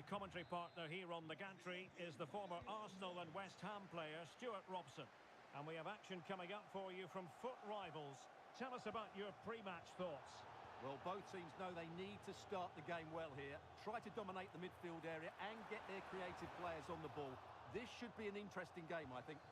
commentary partner here on the gantry is the former Arsenal and West Ham player Stuart Robson. And we have action coming up for you from foot rivals. Tell us about your pre-match thoughts. Well, both teams know they need to start the game well here. Try to dominate the midfield area and get their creative players on the ball. This should be an interesting game, I think.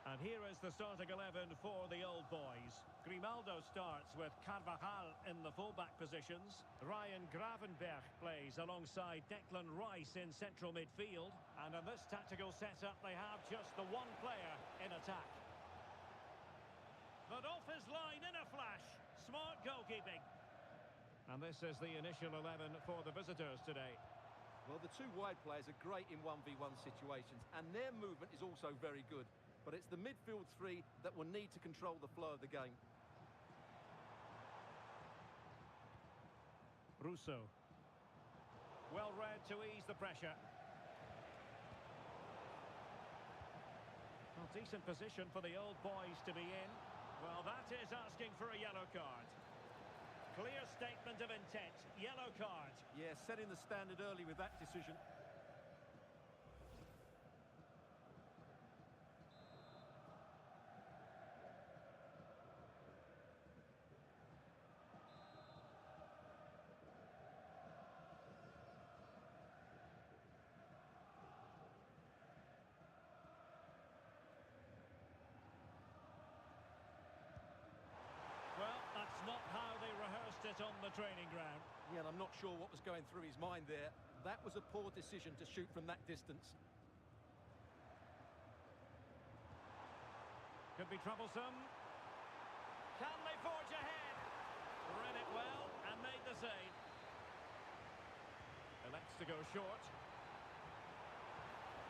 And here is the starting 11 for the old boys. Grimaldo starts with Carvajal in the fullback positions. Ryan Gravenberch plays alongside Declan Rice in central midfield. And in this tactical setup, they have just the one player in attack. But off his line in a flash. Smart goalkeeping. And this is the initial 11 for the visitors today. Well, the two wide players are great in 1v1 situations, and their movement is also very good. But it's the midfield three that will need to control the flow of the game. Russo. Well read to ease the pressure. Well, decent position for the old boys to be in. Well, that is asking for a yellow card. Clear statement of intent. Yellow card. Yeah, setting the standard early with that decision. Well, that's not how they rehearsed it on the training ground. Yeah, and I'm not sure what was going through his mind there. That was a poor decision to shoot from that distance. Could be troublesome. Can they forge ahead? Read it well and made the save. Elects to go short.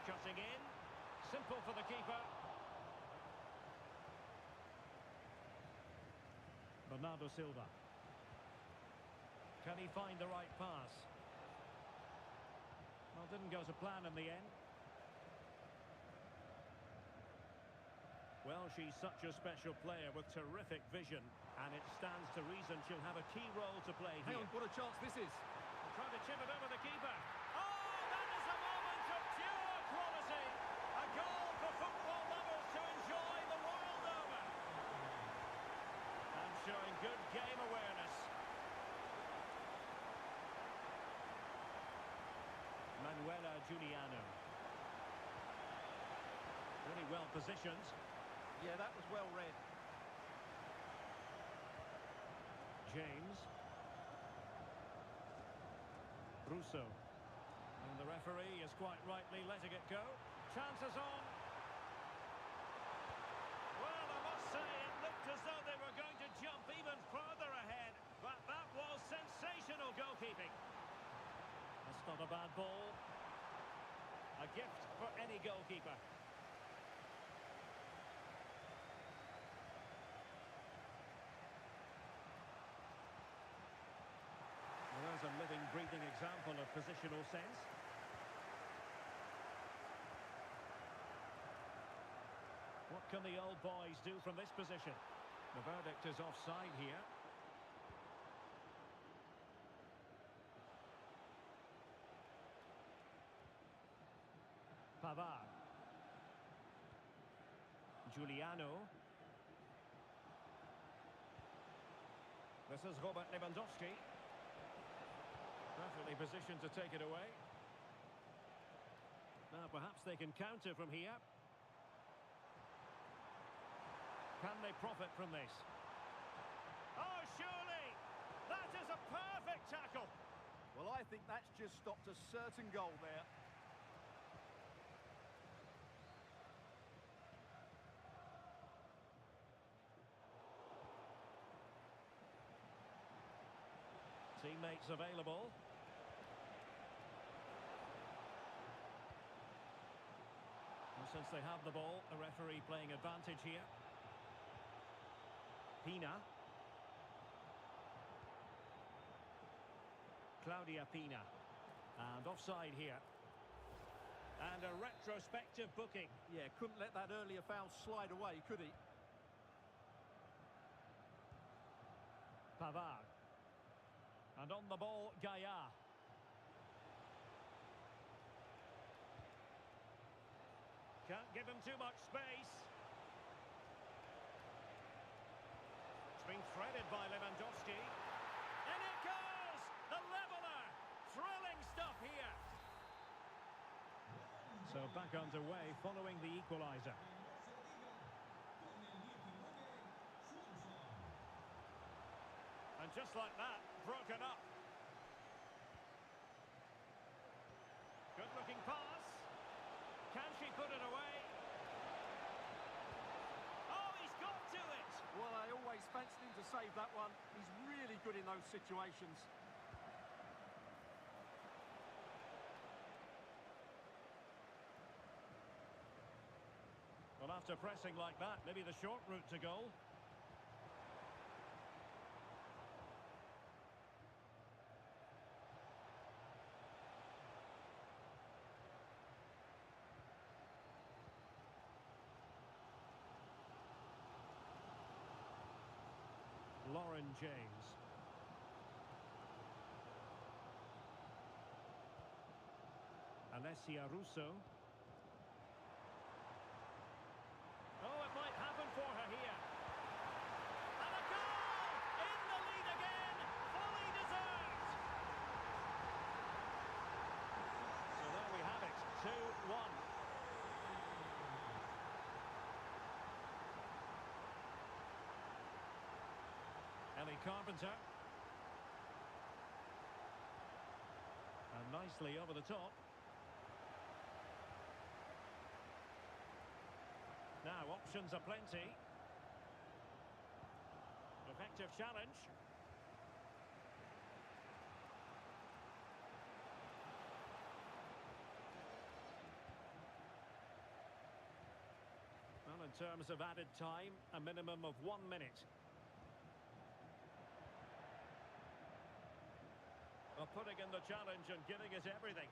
Cutting in. Simple for the keeper. Bernardo Silva. Can he find the right pass? Well, didn't go to plan in the end. Well, she's such a special player with terrific vision, and it stands to reason she'll have a key role to play here. Hang on, what a chance this is. Trying to chip it over the keeper. Oh, that is a moment of pure quality. A goal for football lovers to enjoy the world over. And showing good game awareness. Manuela Giuliano. Really well positioned. Yeah, that was well read. James. Russo. And the referee is quite rightly letting it go. Chances on. Well, I must say, it looked as though they were going to jump even further ahead. But that was sensational goalkeeping. That's not a bad ball. A gift for any goalkeeper. Well, there's a living, breathing example of positional sense. What can the old boys do from this position? The verdict is offside here. Pavard. Giuliano. This is Robert Lewandowski. Perfectly positioned to take it away. Now perhaps they can counter from here. Can they profit from this? Oh, surely! That is a perfect tackle! Well, I think that's just stopped a certain goal there. Teammates available. And since they have the ball, the referee playing advantage here. Pina. Claudia Pina. And offside here. And a retrospective booking. Yeah, couldn't let that earlier foul slide away, could he? Pavard. And on the ball, Gaia. Can't give him too much space. It's been threaded by Lewandowski. And it goes! The leveller! Thrilling stuff here. So back underway following the equaliser. And just like that, broken up. Good looking pass. Can she put it away? Oh, he's got to it! Well, I always fancied him to save that one. He's really good in those situations. Well, after pressing like that, maybe the short route to goal. Lauren James. Alessia Russo. Oh, it might happen for her here. And a goal! In the lead again! Fully deserved! So there we have it, 2-1. Ellie Carpenter. And nicely over the top. Now, options are plenty. Effective challenge. Well, in terms of added time, a minimum of 1 minute. Well, putting in the challenge and giving it everything.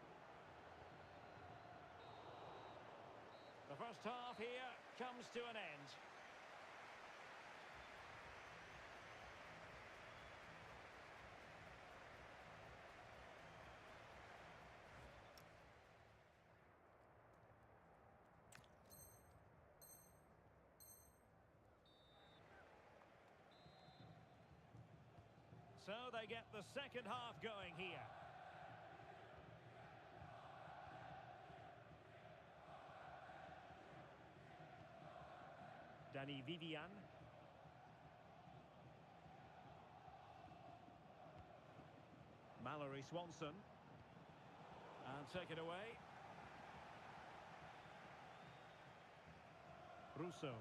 The first half here comes to an end. So they get the second half going here. Dani Vivian. Mallory Swanson. And take it away. Russo.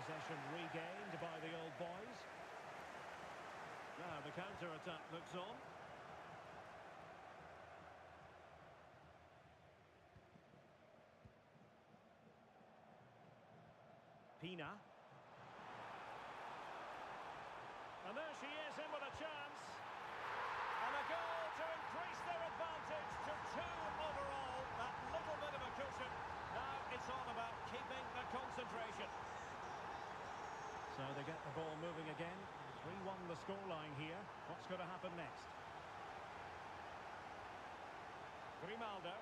Possession regained by the old boys. Now the counter-attack looks on. Pina. And there she is in with a chance. And a goal to increase their advantage to 2 overall. That little bit of a cushion. Now it's all about keeping the concentration. So they get the ball moving again. 3-1 the scoreline here. What's going to happen next? Grimaldo.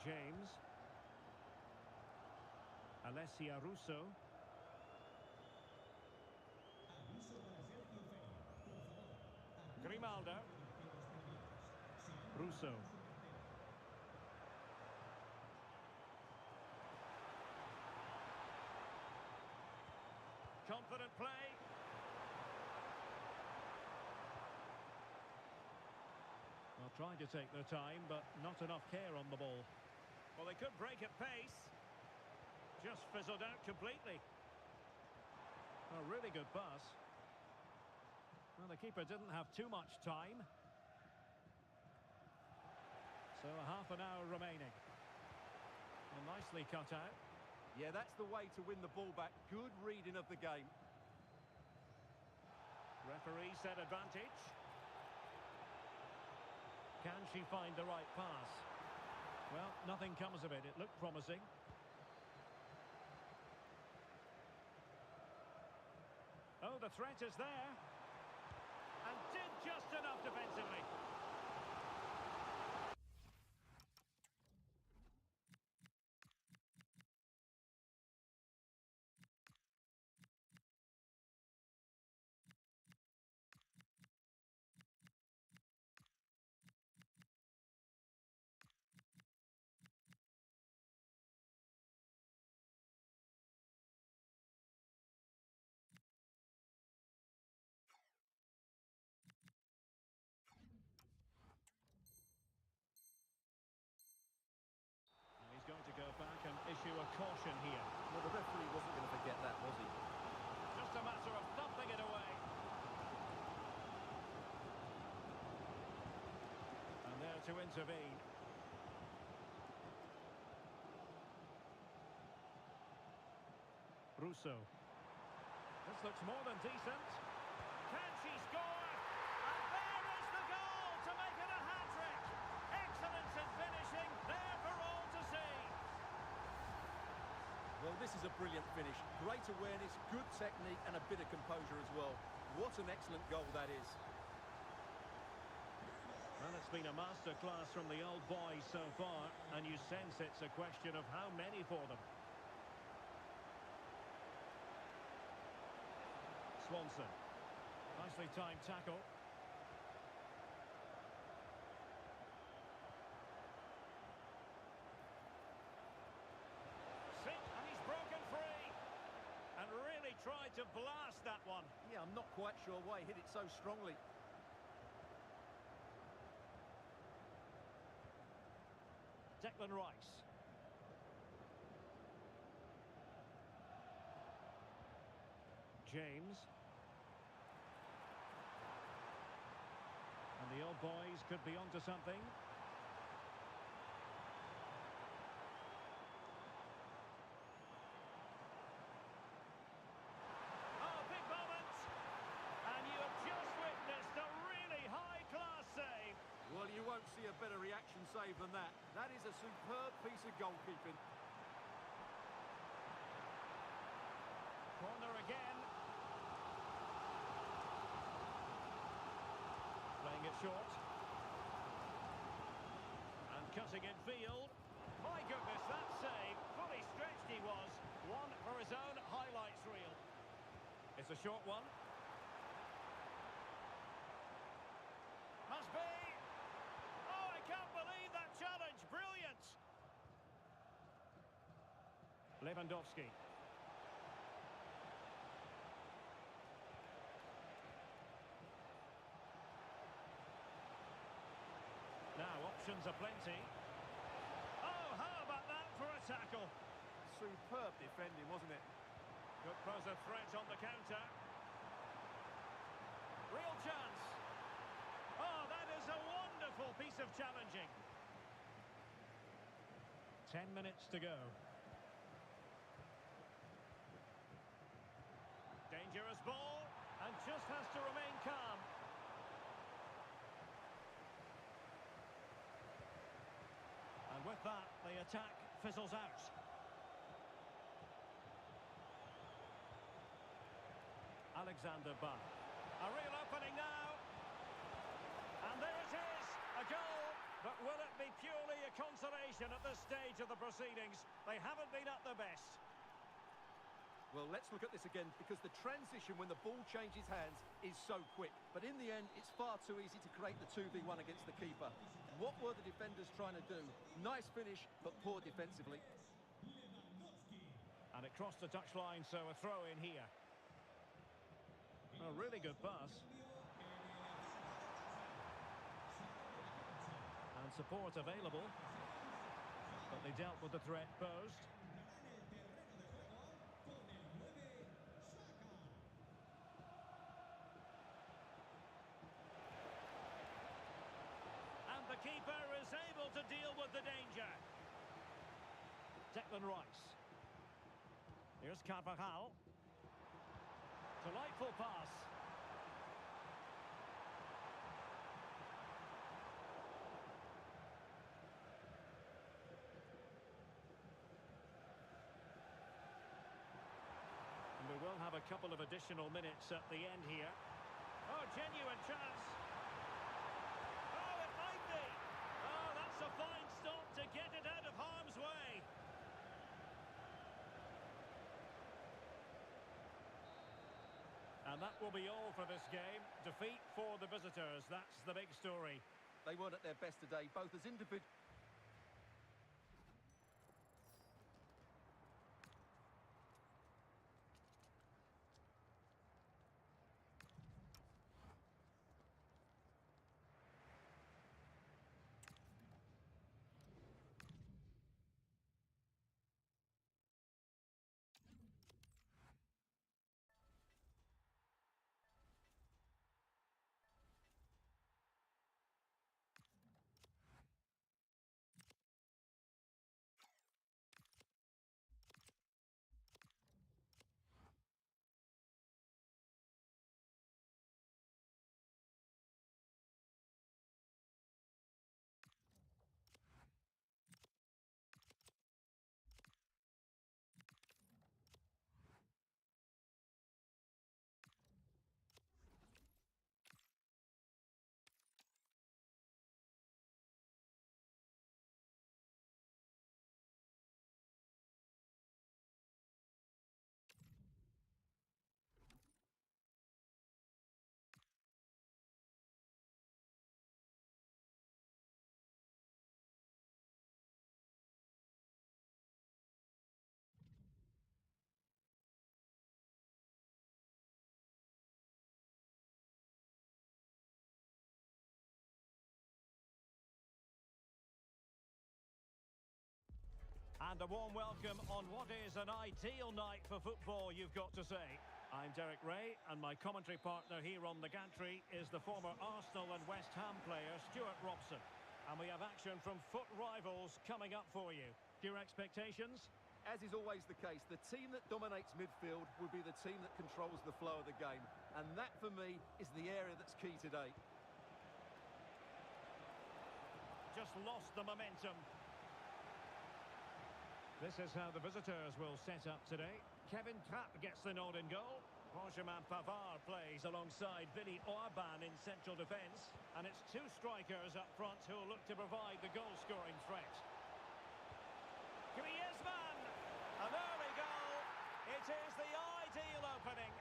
James. Alessia Russo. Grimaldo. Russo. Confident play. Well, trying to take their time, but not enough care on the ball. Well, they could break at pace. Just fizzled out completely. A really good pass. Well, the keeper didn't have too much time. So a half an hour remaining. And nicely cut out. Yeah, that's the way to win the ball back. Good reading of the game. Referee set advantage. Can she find the right pass? Well, nothing comes of it. It looked promising. Oh, the threat is there. And did just enough defensively. He's going to go back and issue a caution here. Well, the referee wasn't going to forget that, was he? Just a matter of thumping it away. And there to intervene. Russo. This looks more than decent. Can she score? And there is the goal to make it a hat-trick. Excellence in finishing, there for all to see. Well, this is a brilliant finish. Great awareness, good technique, and a bit of composure as well. What an excellent goal that is. Well, it's been a masterclass from the old boys so far, and you sense it's a question of how many for them. Swanson. Nicely timed tackle. Sink, and he's broken free. And really tried to blast that one. Yeah, I'm not quite sure why he hit it so strongly. Declan Rice. James. And the old boys could be onto something. Oh, big moment! And you have just witnessed a really high-class save. Well, you won't see a better reaction save than that. That is a superb piece of goalkeeping. Corner again. Playing it short. And cutting in field. My goodness, that save. Fully stretched he was. One for his own highlights reel. It's a short one. Must be. Oh, I can't believe that challenge. Brilliant. Lewandowski. Now, options are plenty. Oh, how about that for a tackle? Superb defending, wasn't it? Could pose a threat on the counter. Real chance. Oh, that is a wonderful piece of challenging. 10 minutes to go. Dangerous ball, and just has to remain calm. And with that, the attack fizzles out. Alexander Bach. A real opening now. And there it is, a goal. But will it be purely a consolation at this stage of the proceedings? They haven't been at their best. Well, let's look at this again, because the transition when the ball changes hands is so quick. But in the end, it's far too easy to create the 2v1 against the keeper. What were the defenders trying to do? Nice finish, but poor defensively. And it crossed the touchline, so a throw in here. A really good pass. And support available. But they dealt with the threat posed. And the keeper is able to deal with the danger. Declan Rice. Here's Carvajal. Delightful pass. And we will have a couple of additional minutes at the end here. Oh, genuine chance. Oh, it might be. Oh, that's a fine stop to get it out of harm's way. And that will be all for this game. Defeat for the visitors. That's the big story. They weren't at their best today, both as individuals. And a warm welcome on what is an ideal night for football, you've got to say. I'm Derek Ray, and my commentary partner here on the gantry is the former Arsenal and West Ham player, Stuart Robson. And we have action from foot rivals coming up for you. Your expectations? As is always the case, the team that dominates midfield will be the team that controls the flow of the game. And that, for me, is the area that's key today. Just lost the momentum. This is how the visitors will set up today. Kevin Trapp gets the nod in goal. Benjamin Pavard plays alongside Willy Orban in central defence. And it's two strikers up front who will look to provide the goal-scoring threat. Griezmann! An early goal. It is the ideal opening.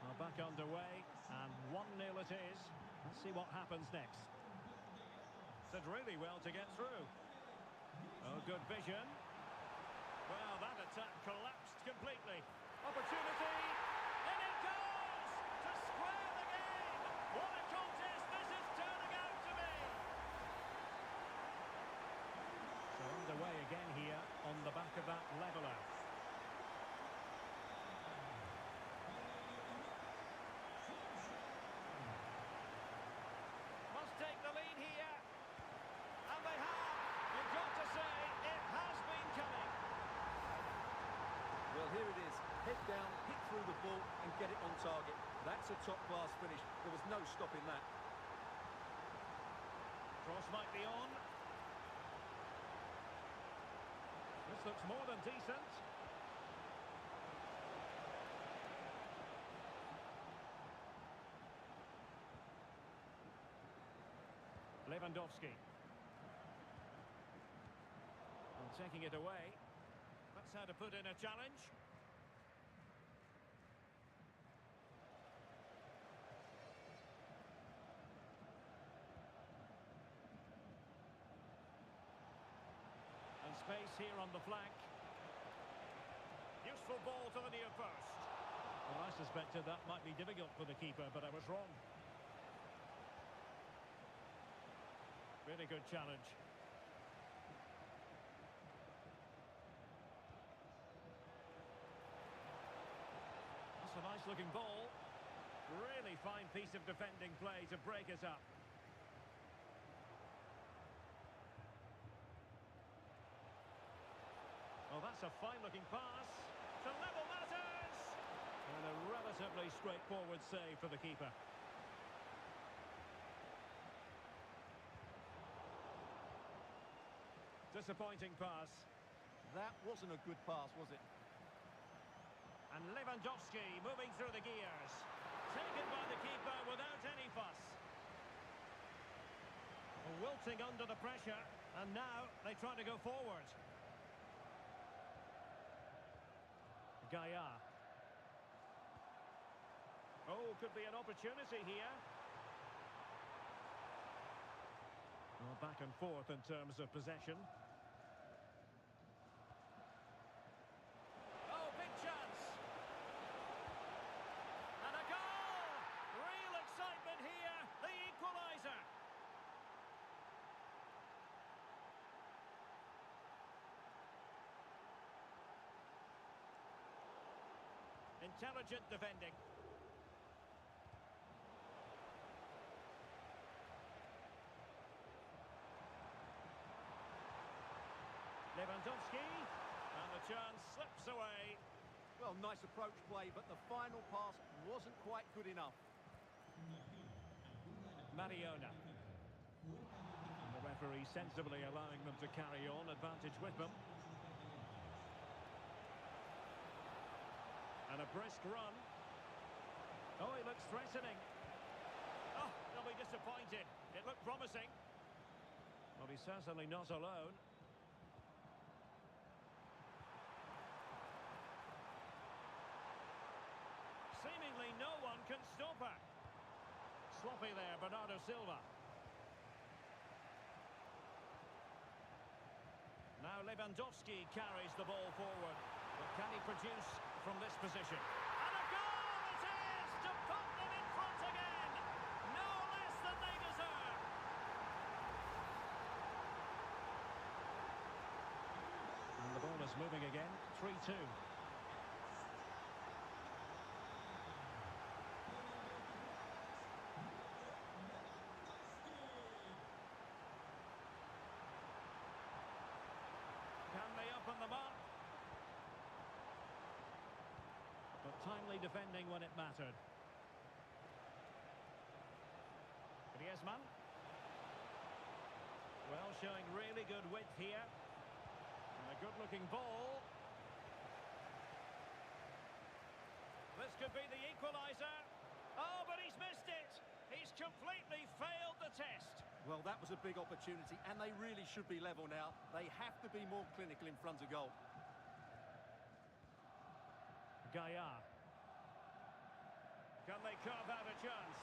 Well, back underway, and 1-0 it is. Let's see what happens next. Did really well to get through. Oh, good vision. Well, that attack collapsed completely. Opportunity. And it goes to square the game. What a contest this is turning out to be. So underway again here on the back of that leveller. Must take the lead here. And they have. You've got to say, it has been coming. Well, here it is. Head down, hit through the ball and get it on target. That's a top-class finish. There was no stopping that. Cross might be on. This looks more than decent. Lewandowski. And taking it away. That's how to put in a challenge. And space here on the flank. Useful ball to the near post. Well, I suspected that might be difficult for the keeper, but I was wrong. Really good challenge. That's a nice looking ball. Really fine piece of defending play to break it up. It's a fine-looking pass to level matters. And a relatively straightforward save for the keeper. Disappointing pass. That wasn't a good pass, was it? And Lewandowski moving through the gears. Taken by the keeper without any fuss. Wilting under the pressure, and now they try to go forward. Gaia. Oh, could be an opportunity here. Well, back and forth in terms of possession. Oh, big chance. And a goal! Real excitement here. The equaliser. Intelligent defending. Lewandowski, and the chance slips away. Well, nice approach play, but the final pass wasn't quite good enough. Mariona. And the referee sensibly allowing them to carry on, advantage with them. And a brisk run. Oh, he looks threatening. Oh, they'll be disappointed. It looked promising. Well, he's certainly not alone. Seemingly no one can stop her. Sloppy there, Bernardo Silva. Now Lewandowski carries the ball forward. But can he produce from this position? And a goal it is to put them in front again. No less than they deserve. And the ball is moving again. 3-2. Can they open them up? But timely defending when it mattered. Griezmann. Well, showing really good width here. And a good-looking ball. This could be the equaliser. Oh, but he's missed it. He's completely failed the test. Well, that was a big opportunity, and they really should be level now. They have to be more clinical in front of goal. Gaia. Can they carve out a chance?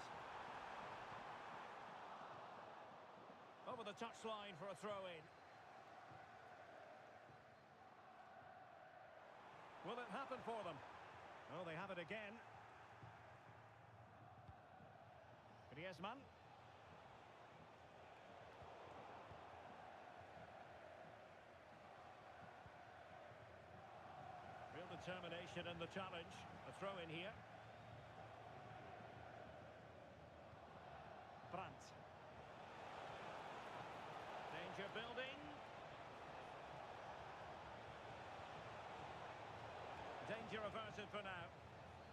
Over the touchline for a throw-in. Will it happen for them? Oh, they have it again. Griezmann. Real determination in the challenge. A throw-in here. Brandt. Danger building. Danger averted for now.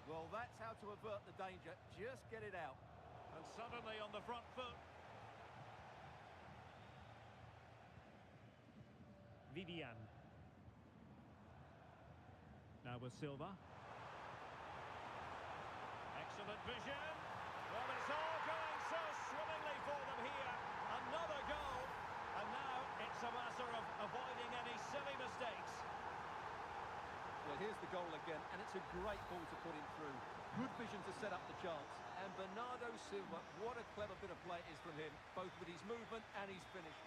Well, that's how to avert the danger. Just get it out. And suddenly on the front foot. Vivian. Now with Silva. Excellent vision. Well, it's all going so swimmingly for them here. Another goal. And now it's a matter of avoiding any silly mistakes. Well, here's the goal again, and it's a great ball to put him through. Good vision to set up the chance. And Bernardo Silva, what a clever bit of play it is from him, both with his movement and his finish.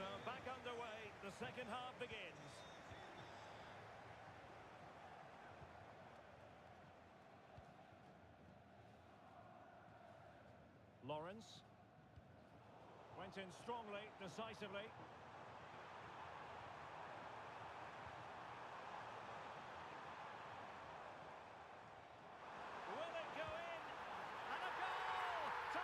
So back underway, the second half begins. Lawrence went in strongly, decisively. Will it go in? And a goal to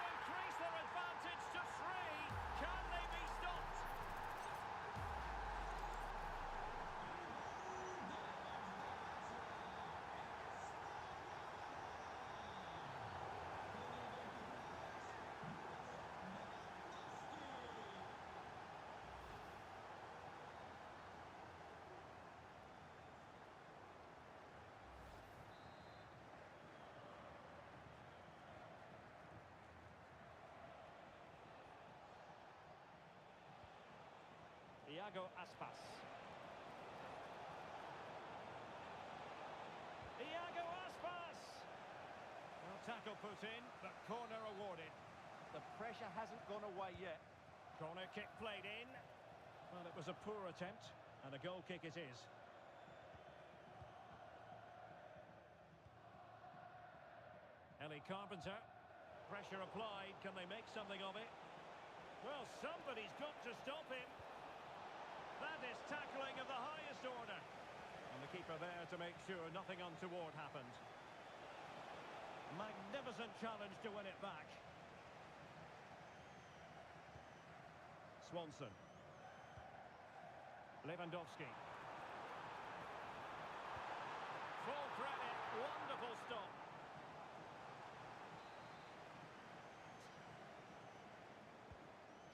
Iago Aspas. Iago Aspas! Well, tackle put in, but corner awarded. The pressure hasn't gone away yet. Corner kick played in. Well, it was a poor attempt, and a goal kick it is. Ellie Carpenter. Pressure applied. Can they make something of it? Well, somebody's got to stop him. That is tackling of the highest order. And the keeper there to make sure nothing untoward happened. Magnificent challenge to win it back. Swanson. Lewandowski. Full credit. Wonderful stop.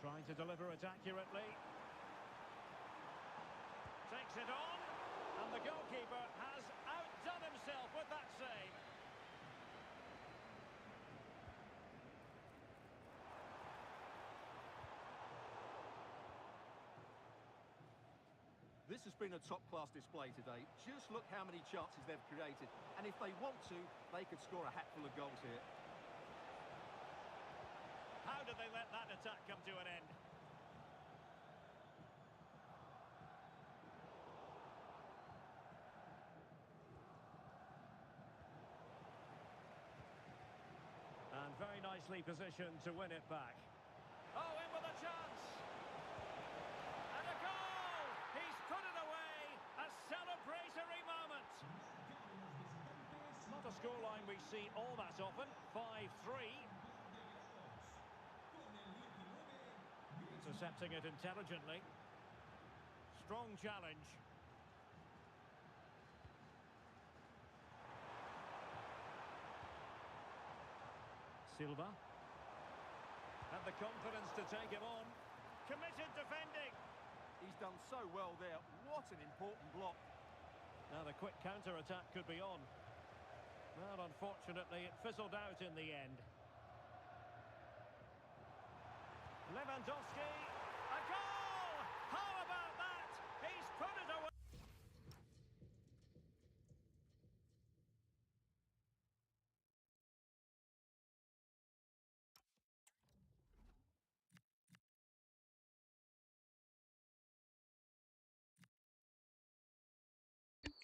Trying to deliver it accurately. Takes it on. And the goalkeeper has outdone himself with that save. This has been a top-class display today. Just look how many chances they've created. And if they want to, they could score a hatful of goals here. How did they let that attack come to an end? And very nicely positioned to win it back. Oh, in with a chance! And a goal! He's put it away! A celebratory moment! Not a scoreline we see all that often. 5-3. Intercepting it intelligently. Strong challenge. Silva. Had the confidence to take him on. Committed defending. He's done so well there. What an important block. Now the quick counter-attack could be on. Well, unfortunately, it fizzled out in the end. Lewandowski, a goal! How about that? He's put it away.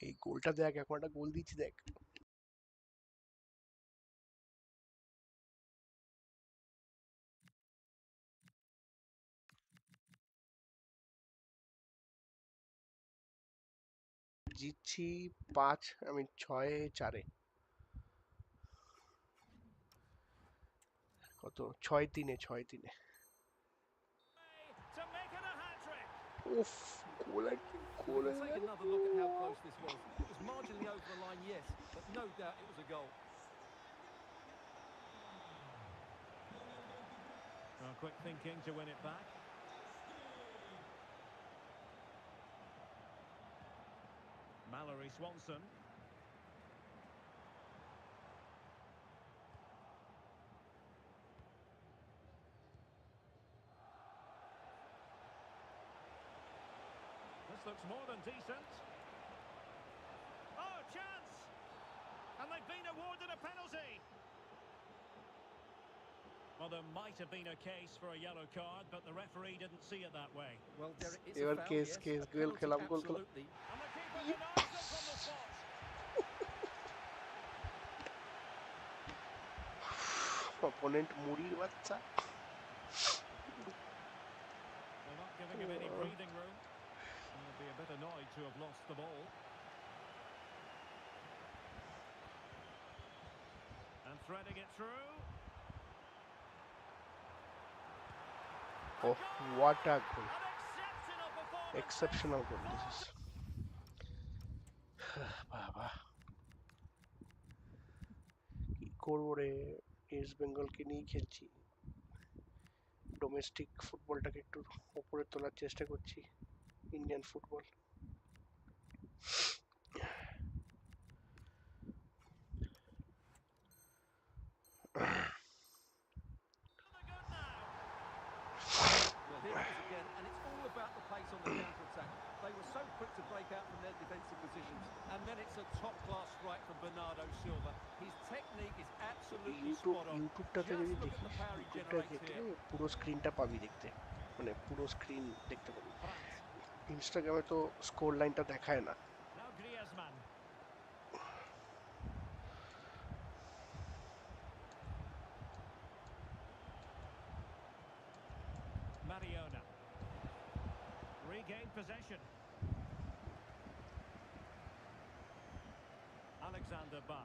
এই গোলটা দেখ, এখন একটা গোল দিচ্ছি দেখ। জিতছি 6-4 কত 6-3 To make it a hat-trick. উফ গোল একদম গোল We'll take another look at how close this was. It was marginally over the line, yes, but no doubt it was a goal. Well, quick thinking to win it back. Mallory Swanson. This looks more than decent. Oh, chance! And they've been awarded a penalty. Well, there might have been a case for a yellow card, but the referee didn't see it that way. Well, Derek, it's এবার a foul, case, yes, case, a goal penalty, খেলাম, goal খেলাম। absolutely. And the keeper denies it from the spot. Opponent মুড়ির বাচ্চা। They're not giving him any breathing room. He'll be a bit annoyed to have lost the ball. And threading it through. Oh, what a goal. An exceptional performance. Exceptional goal this is. বাবা কি করবো রে, east বেঙ্গলকে নিয়ে খেলছি, domestic ফুটবলটাকে একটু উপরে তোলার চেষ্টা করছি, Indian football. Well, here it is again, and it's all about the pace on the counter They were so quick to break out from their defensive positions. And then it's a top-class strike from Bernardo Silva. His technique is absolutely spot on. ইউটিউবটাতে Just যদি look at দেখিস, the power he ইউটিউবটা generates দেখলে here. পুরো স্ক্রিনটা পাবি দেখতে, মানে পুরো screen দেখতে পাবি। Brandt. ইনস্টাগ্রামে তো স্কোর লাইনটা দেখায় না। Now Griezmann. Mariona. Regained possession. Alexander Ba.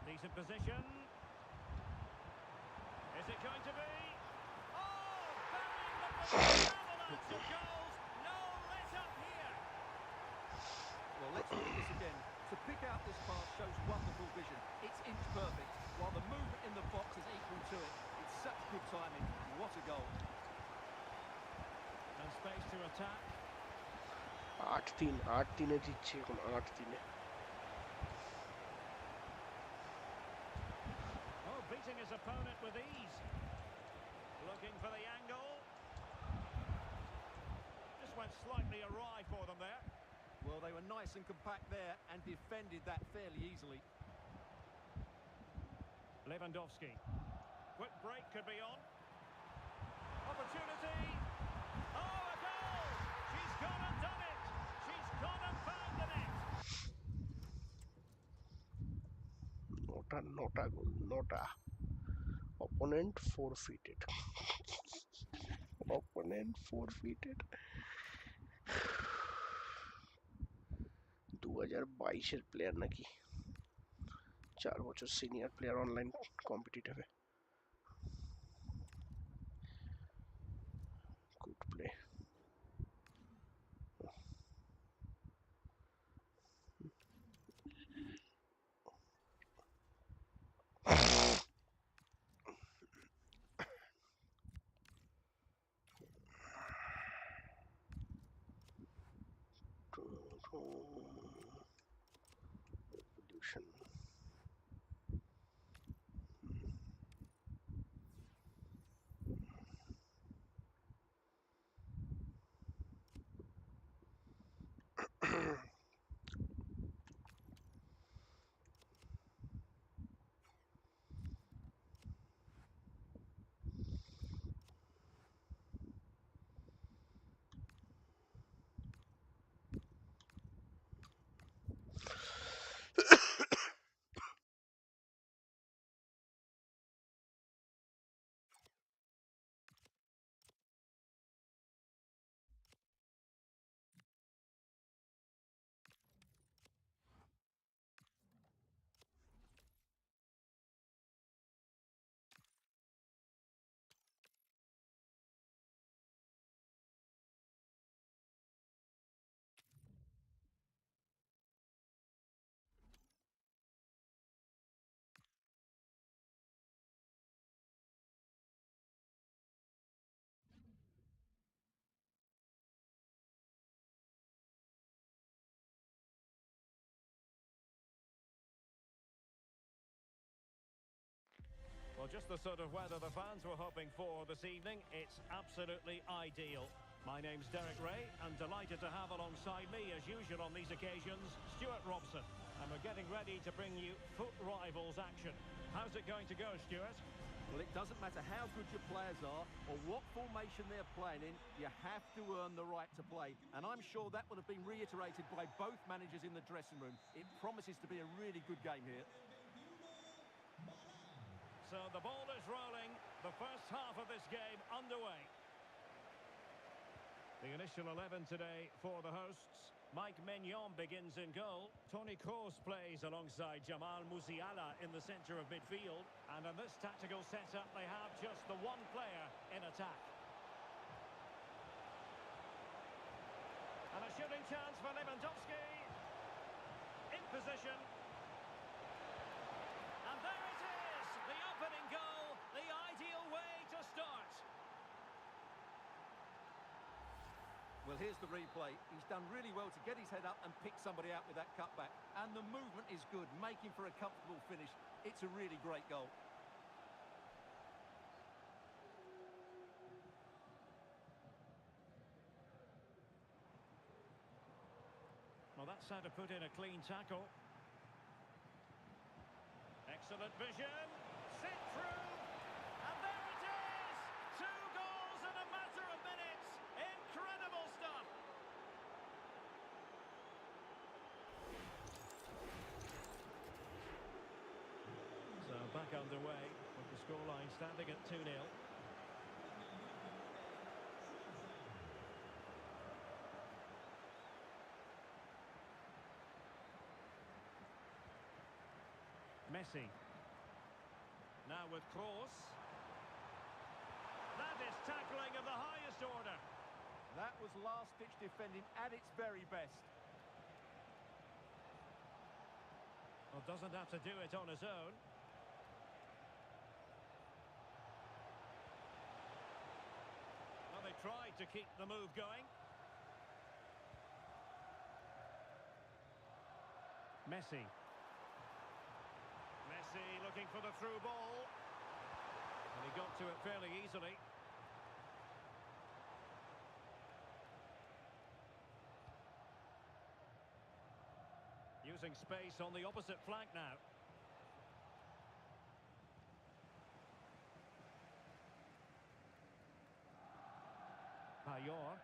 Decent position. Is it going to be? Oh, burying the avalanche of goals. No let up here. Well, let's look at this again. To pick out this pass shows wonderful vision. It's inch perfect, while the movement in the box is equal to it. It's such good timing. What a goal. And space to attack. 8-3 জিতছে এখন, 8-3। Oh, beating his opponent with ease. Looking for the angle. Just went slightly awry for them there. Well, they were nice and compact there and defended that fairly easily. Lewandowski. Quick break could be on. Opportunity. Oh, a goal! She's gone and done it. She's gone and found the net. নটা গোল, 9টা। Opponent forfeited. Opponent forfeited. 2022-এর player নাকি, 4 বছর senior player online কম্পিটিটিভে। Good play. Revolution. Well, just the sort of weather the fans were hoping for this evening. It's absolutely ideal. My name's Derek Ray. I'm delighted to have alongside me, as usual on these occasions, Stuart Robson. And we're getting ready to bring you foot rivals action. How's it going to go, Stuart? Well, it doesn't matter how good your players are or what formation they're playing in, you have to earn the right to play. And I'm sure that would have been reiterated by both managers in the dressing room. It promises to be a really good game here. So the ball is rolling, the first half of this game underway. The initial 11 today for the hosts. Mike Maignan begins in goal. Toni Kroos plays alongside Jamal Musiala in the centre of midfield. And in this tactical setup, they have just the one player in attack. And a shooting chance for Lewandowski. In position. And there it is, the opening goal, the ideal way to start. Well, here's the replay. He's done really well to get his head up and pick somebody out with that cutback. And the movement is good, making for a comfortable finish. It's a really great goal. That's how to put in a clean tackle. Excellent vision. Sit through. And there it is! 2 goals in a matter of minutes. Incredible stuff. So back underway with the scoreline standing at 2-0. Messi. Now with Kroos. That is tackling of the highest order. That was last-ditch defending at its very best. Well, doesn't have to do it on his own. Well, they tried to keep the move going. Messi. Messi looking for the through ball. And he got to it fairly easily. Using space on the opposite flank now. Payet.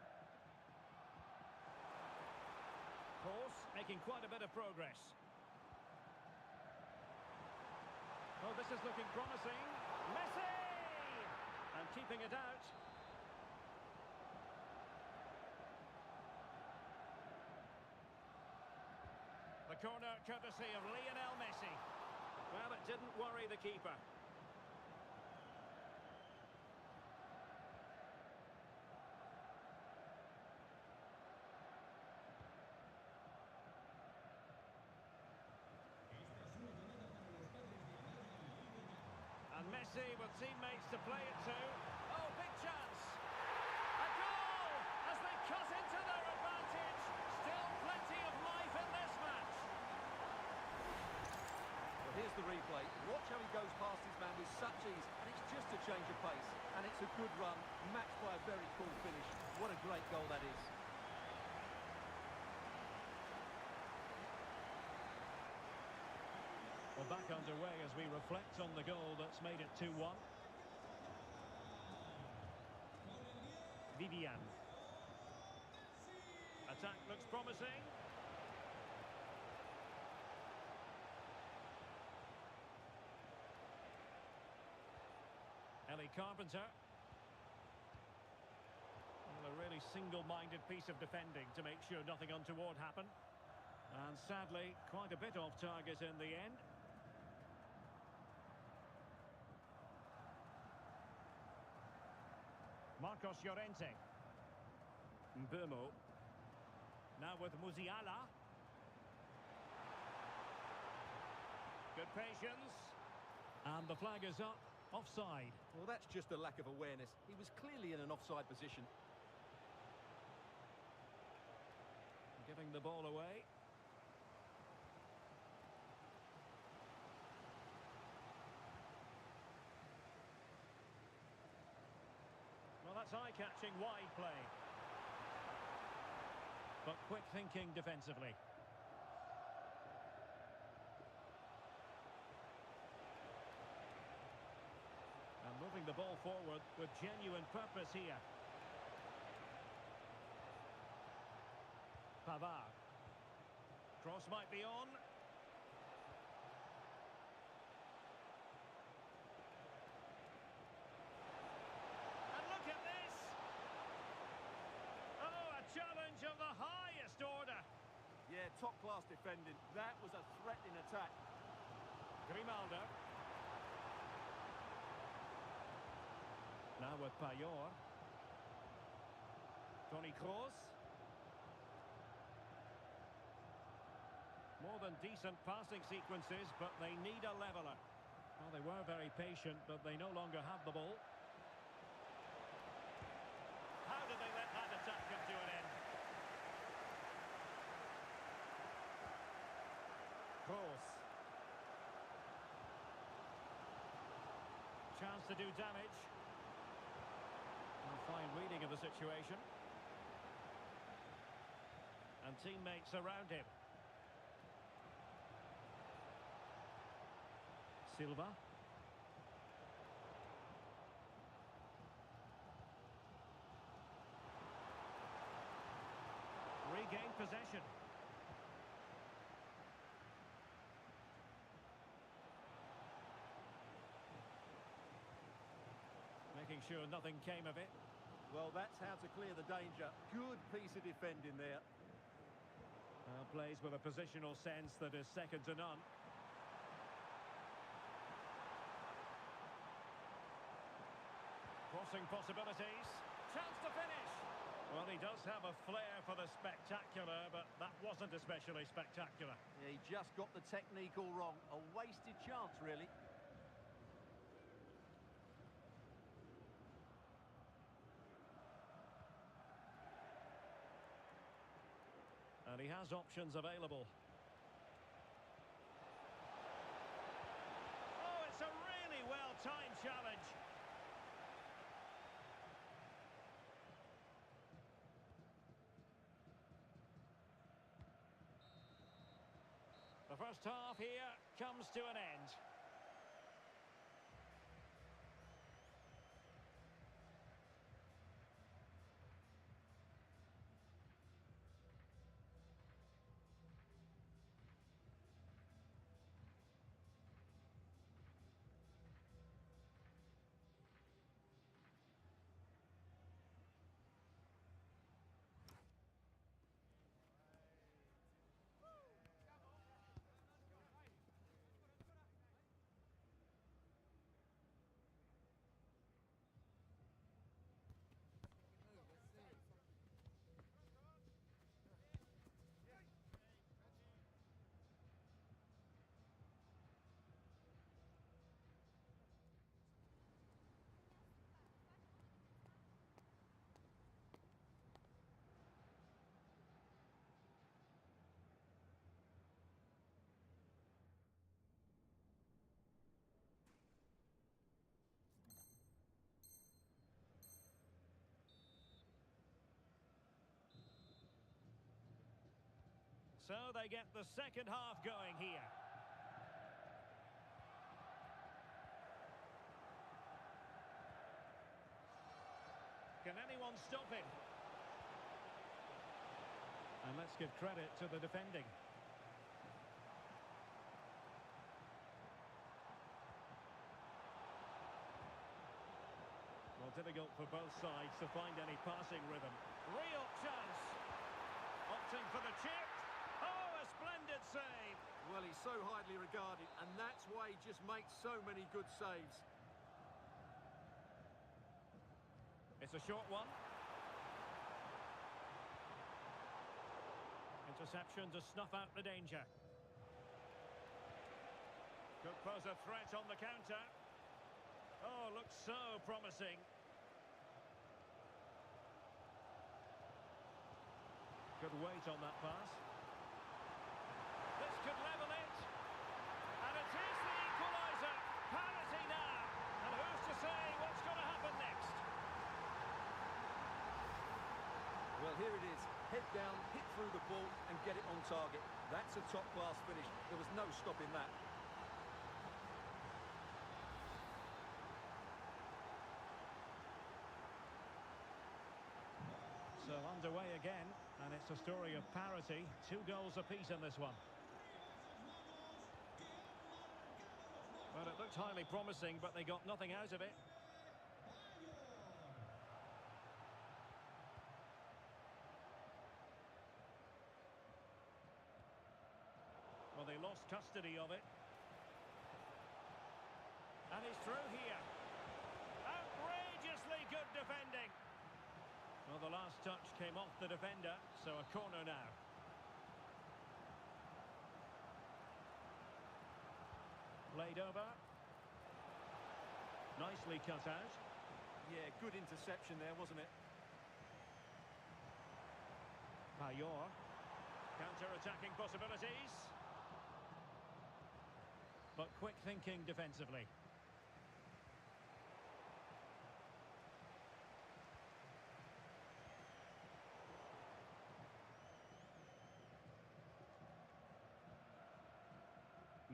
Kroos making quite a bit of progress. Oh, this is looking promising. Messi! And keeping it out. The corner courtesy of Lionel Messi. Well, it didn't worry the keeper. And Messi with teammates to play it to. Oh, big chance. A goal as they cut into their advantage. Still plenty of life in this match. Well, here's the replay. Watch how he goes past his man with such ease, and it's just a change of pace. And it's a good run, matched by a very cool finish. What a great goal that is. Well, back underway as we reflect on the goal that's made it 2-1. Vivian. Attack looks promising. Ellie Carpenter. Well, a really single-minded piece of defending to make sure nothing untoward happened. And sadly, quite a bit off target in the end. Marcos Llorente. Mbeumo. Now with Musiala. Good patience. And the flag is up. Offside. Well, that's just a lack of awareness. He was clearly in an offside position. Giving the ball away. Well, that's eye-catching wide play. But quick thinking defensively. And moving the ball forward with genuine purpose here. Pavard. Cross might be on. And look at this! Oh, a challenge of the highest order. Yeah, top-class defending. That was a threatening attack. Grimaldo. Now with Payet. Toni Kroos. More than decent passing sequences, but they need a leveller. Well, they were very patient, but they no longer have the ball. How did they let that attack come to an end? Kroos. Chance to do damage. And fine reading of the situation. And teammates around him. Silva. Regained possession. Making sure nothing came of it. Well, that's how to clear the danger. Good piece of defending there. Plays with a positional sense that is second to none. Crossing possibilities. Chance to finish. Well, he does have a flair for the spectacular, but that wasn't especially spectacular. Yeah, he just got the technique all wrong. A wasted chance, really. And he has options available. Oh, it's a really well-timed challenge. The first half here comes to an end. So they get the second half going here. Can anyone stop him? And let's give credit to the defending. Well, difficult for both sides to find any passing rhythm. Real chance. Opting for the chip. Oh, a splendid save. Well, he's so highly regarded, and that's why he just makes so many good saves. It's a short one. Interception to snuff out the danger. Could pose a threat on the counter. Oh, looks so promising. Good weight on that pass. This could level it. And it is the equaliser. Parity now. And who's to say what's going to happen next? Well, here it is. Head down, hit through the ball and get it on target. That's a top-class finish. There was no stopping that. So underway again, and it's a story of parity. 2 goals apiece in this one. Well, it looked highly promising, but they got nothing out of it. Well, they lost custody of it. And he's through here. Outrageously good defending. Well, the last touch came off the defender, so a corner now. Played over. Nicely cut out. Yeah, good interception there, wasn't it? Payor. Counter-attacking possibilities. But quick thinking defensively.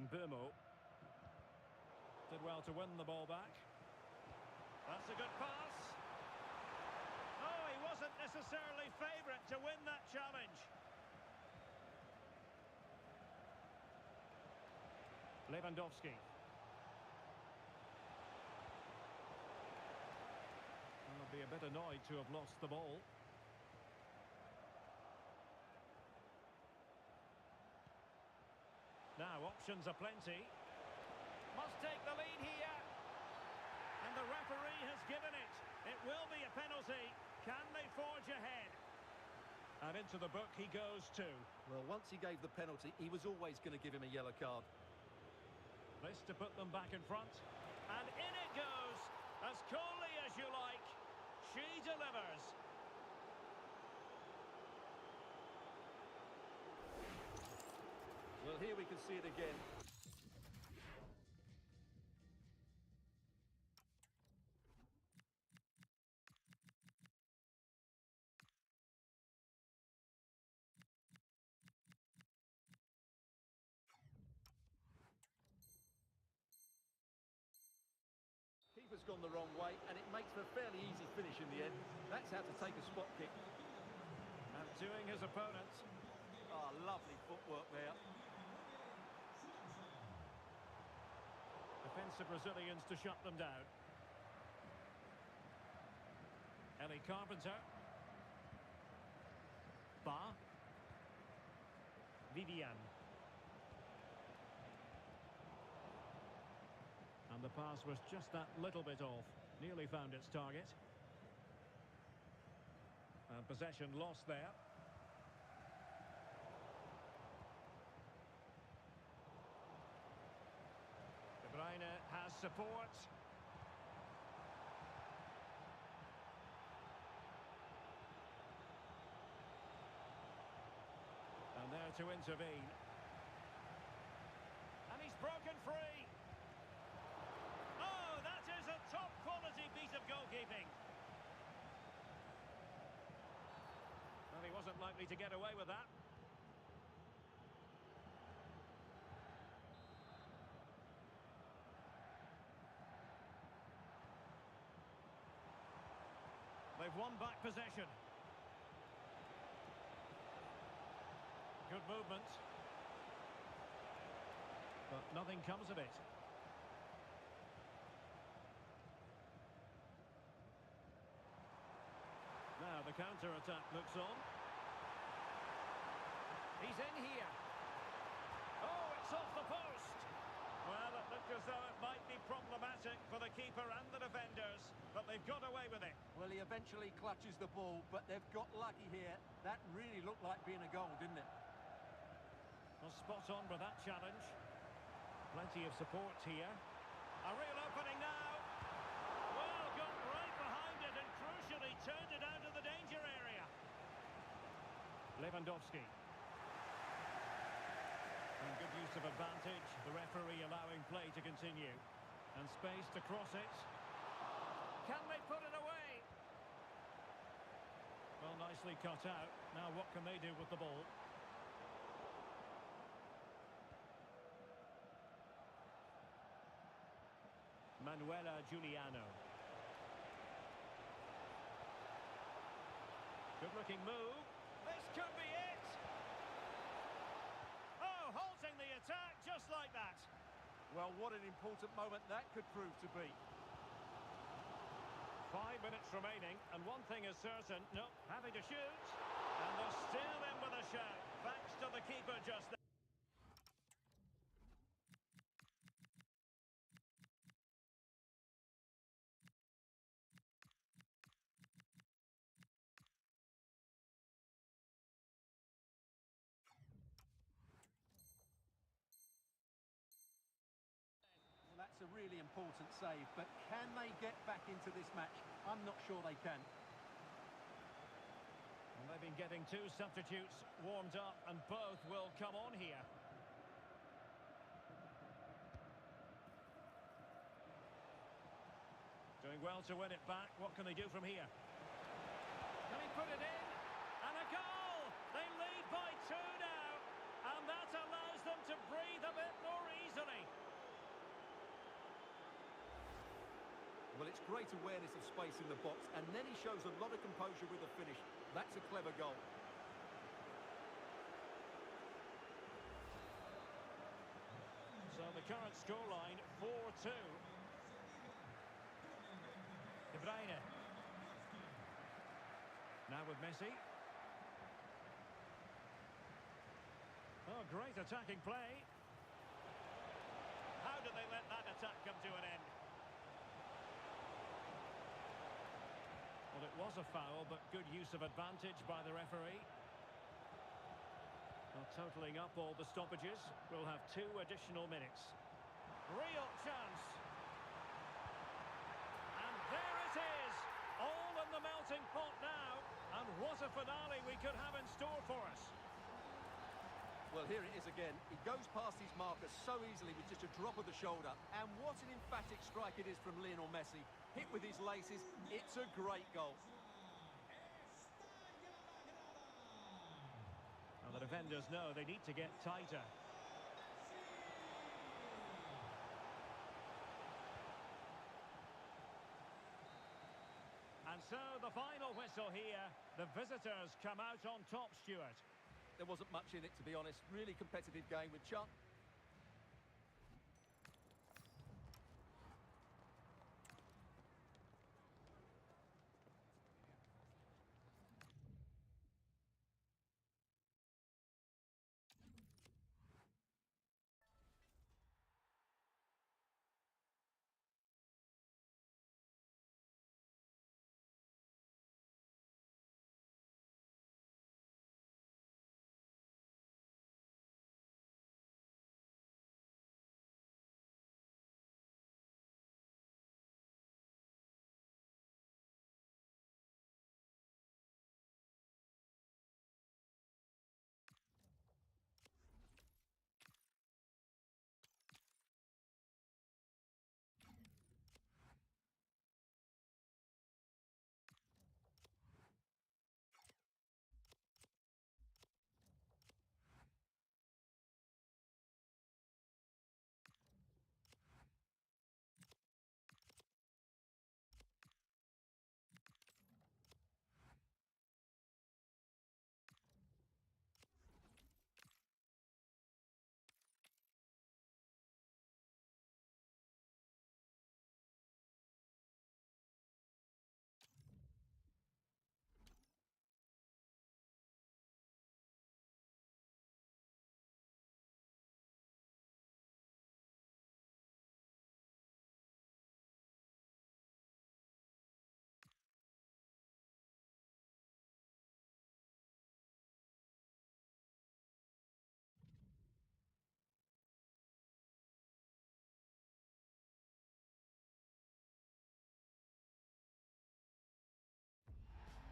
Mbeumo. Did well to win the ball back. That's a good pass. Oh, he wasn't necessarily favourite to win that challenge. Lewandowski. I'll be a bit annoyed to have lost the ball. Now, options are plenty. Must take the lead here. And the referee has given it. It will be a penalty. Can they forge ahead? And into the book he goes too. Well, once he gave the penalty, he was always going to give him a yellow card. This to put them back in front. And in it goes. As coolly as you like. She delivers. Well, here we can see it again. Keeper's gone the wrong way, and it makes for a fairly easy finish in the end. That's how to take a spot kick. Outdoing his opponent. Oh, lovely footwork there. Defensive Brazilians to shut them down. Ellie Carpenter. Ba. Vivian. And the pass was just that little bit off. Nearly found its target. And possession lost there. De Bruyne has support. And there to intervene. And he's broken free. Oh, that is a top quality piece of goalkeeping. Well, he wasn't likely to get away with that. They've won back possession. Good movement. But nothing comes of it. Now the counter-attack looks on. He's in here. Oh, it's off the post. Well, it looked as though it might be problematic for the keeper and the defenders, but they've got away with it. Well, he eventually clutches the ball, but they've got lucky here. That really looked like being a goal, didn't it? Well, spot on with that challenge. Plenty of support here. A real opening now. Well, got right behind it and crucially turned it out of the danger area. Lewandowski. And good use of advantage. The referee allowing play to continue. And space to cross it. Can they put it away? Well, nicely cut out. Now what can they do with the ball? Manuela Giuliano. Good-looking move. This could be it. Oh, halting the attack just like that. Well, what an important moment that could prove to be. 5 minutes remaining, and one thing is certain. No, having to shoot. And they're still in with a shout, thanks to the keeper just there. That's a really important save, but can they get back into this match? I'm not sure they can. And they've been getting two substitutes warmed up, and both will come on here. Doing well to win it back. What can they do from here? Can he put it in? And a goal! They lead by 2 now, and that allows them to breathe a bit more easily. Well, it's great awareness of space in the box, and then he shows a lot of composure with the finish. That's a clever goal. So the current scoreline, 4-2. De Bruyne. Now with Messi. Oh, great attacking play. How did they let that attack come to an end? Well, it was a foul, but good use of advantage by the referee. Well, totalling up all the stoppages, we'll have 2 additional minutes. Real chance. And there it is. All in the melting pot now. And what a finale we could have in store for us. Well, here it is again. He goes past his marker so easily with just a drop of the shoulder. And what an emphatic strike it is from Lionel Messi. Hit with his laces. It's a great goal. And the defenders know they need to get tighter. And so the final whistle here. The visitors come out on top, Stuart. There wasn't much in it, to be honest. Really competitive game with chance.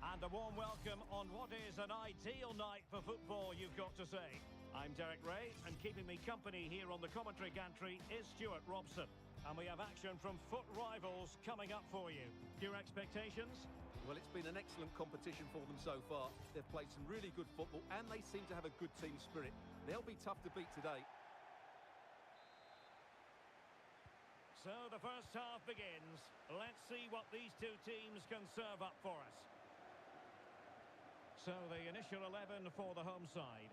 And a warm welcome on what is an ideal night for football, you've got to say. I'm Derek Ray, and keeping me company here on the commentary gantry is Stuart Robson. And we have action from foot rivals coming up for you. Your expectations? Well, it's been an excellent competition for them so far. They've played some really good football, and they seem to have a good team spirit. They'll be tough to beat today. So the first half begins. Let's see what these two teams can serve up for us. So the initial 11 for the home side.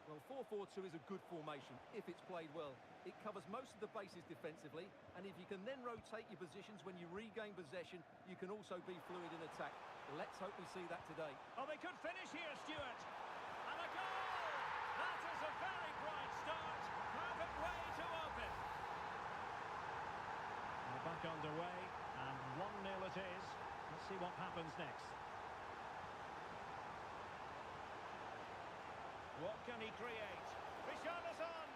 Well, 4-4-2 is a good formation if it's played well. It covers most of the bases defensively, and if you can then rotate your positions when you regain possession, you can also be fluid in attack. Let's hope we see that today. Oh, they could finish here, Stuart. And a goal! That is a very bright start. Perfect way to open. We're back underway, and 1-0 it is. Let's see what happens next. What can he create? Richarlison!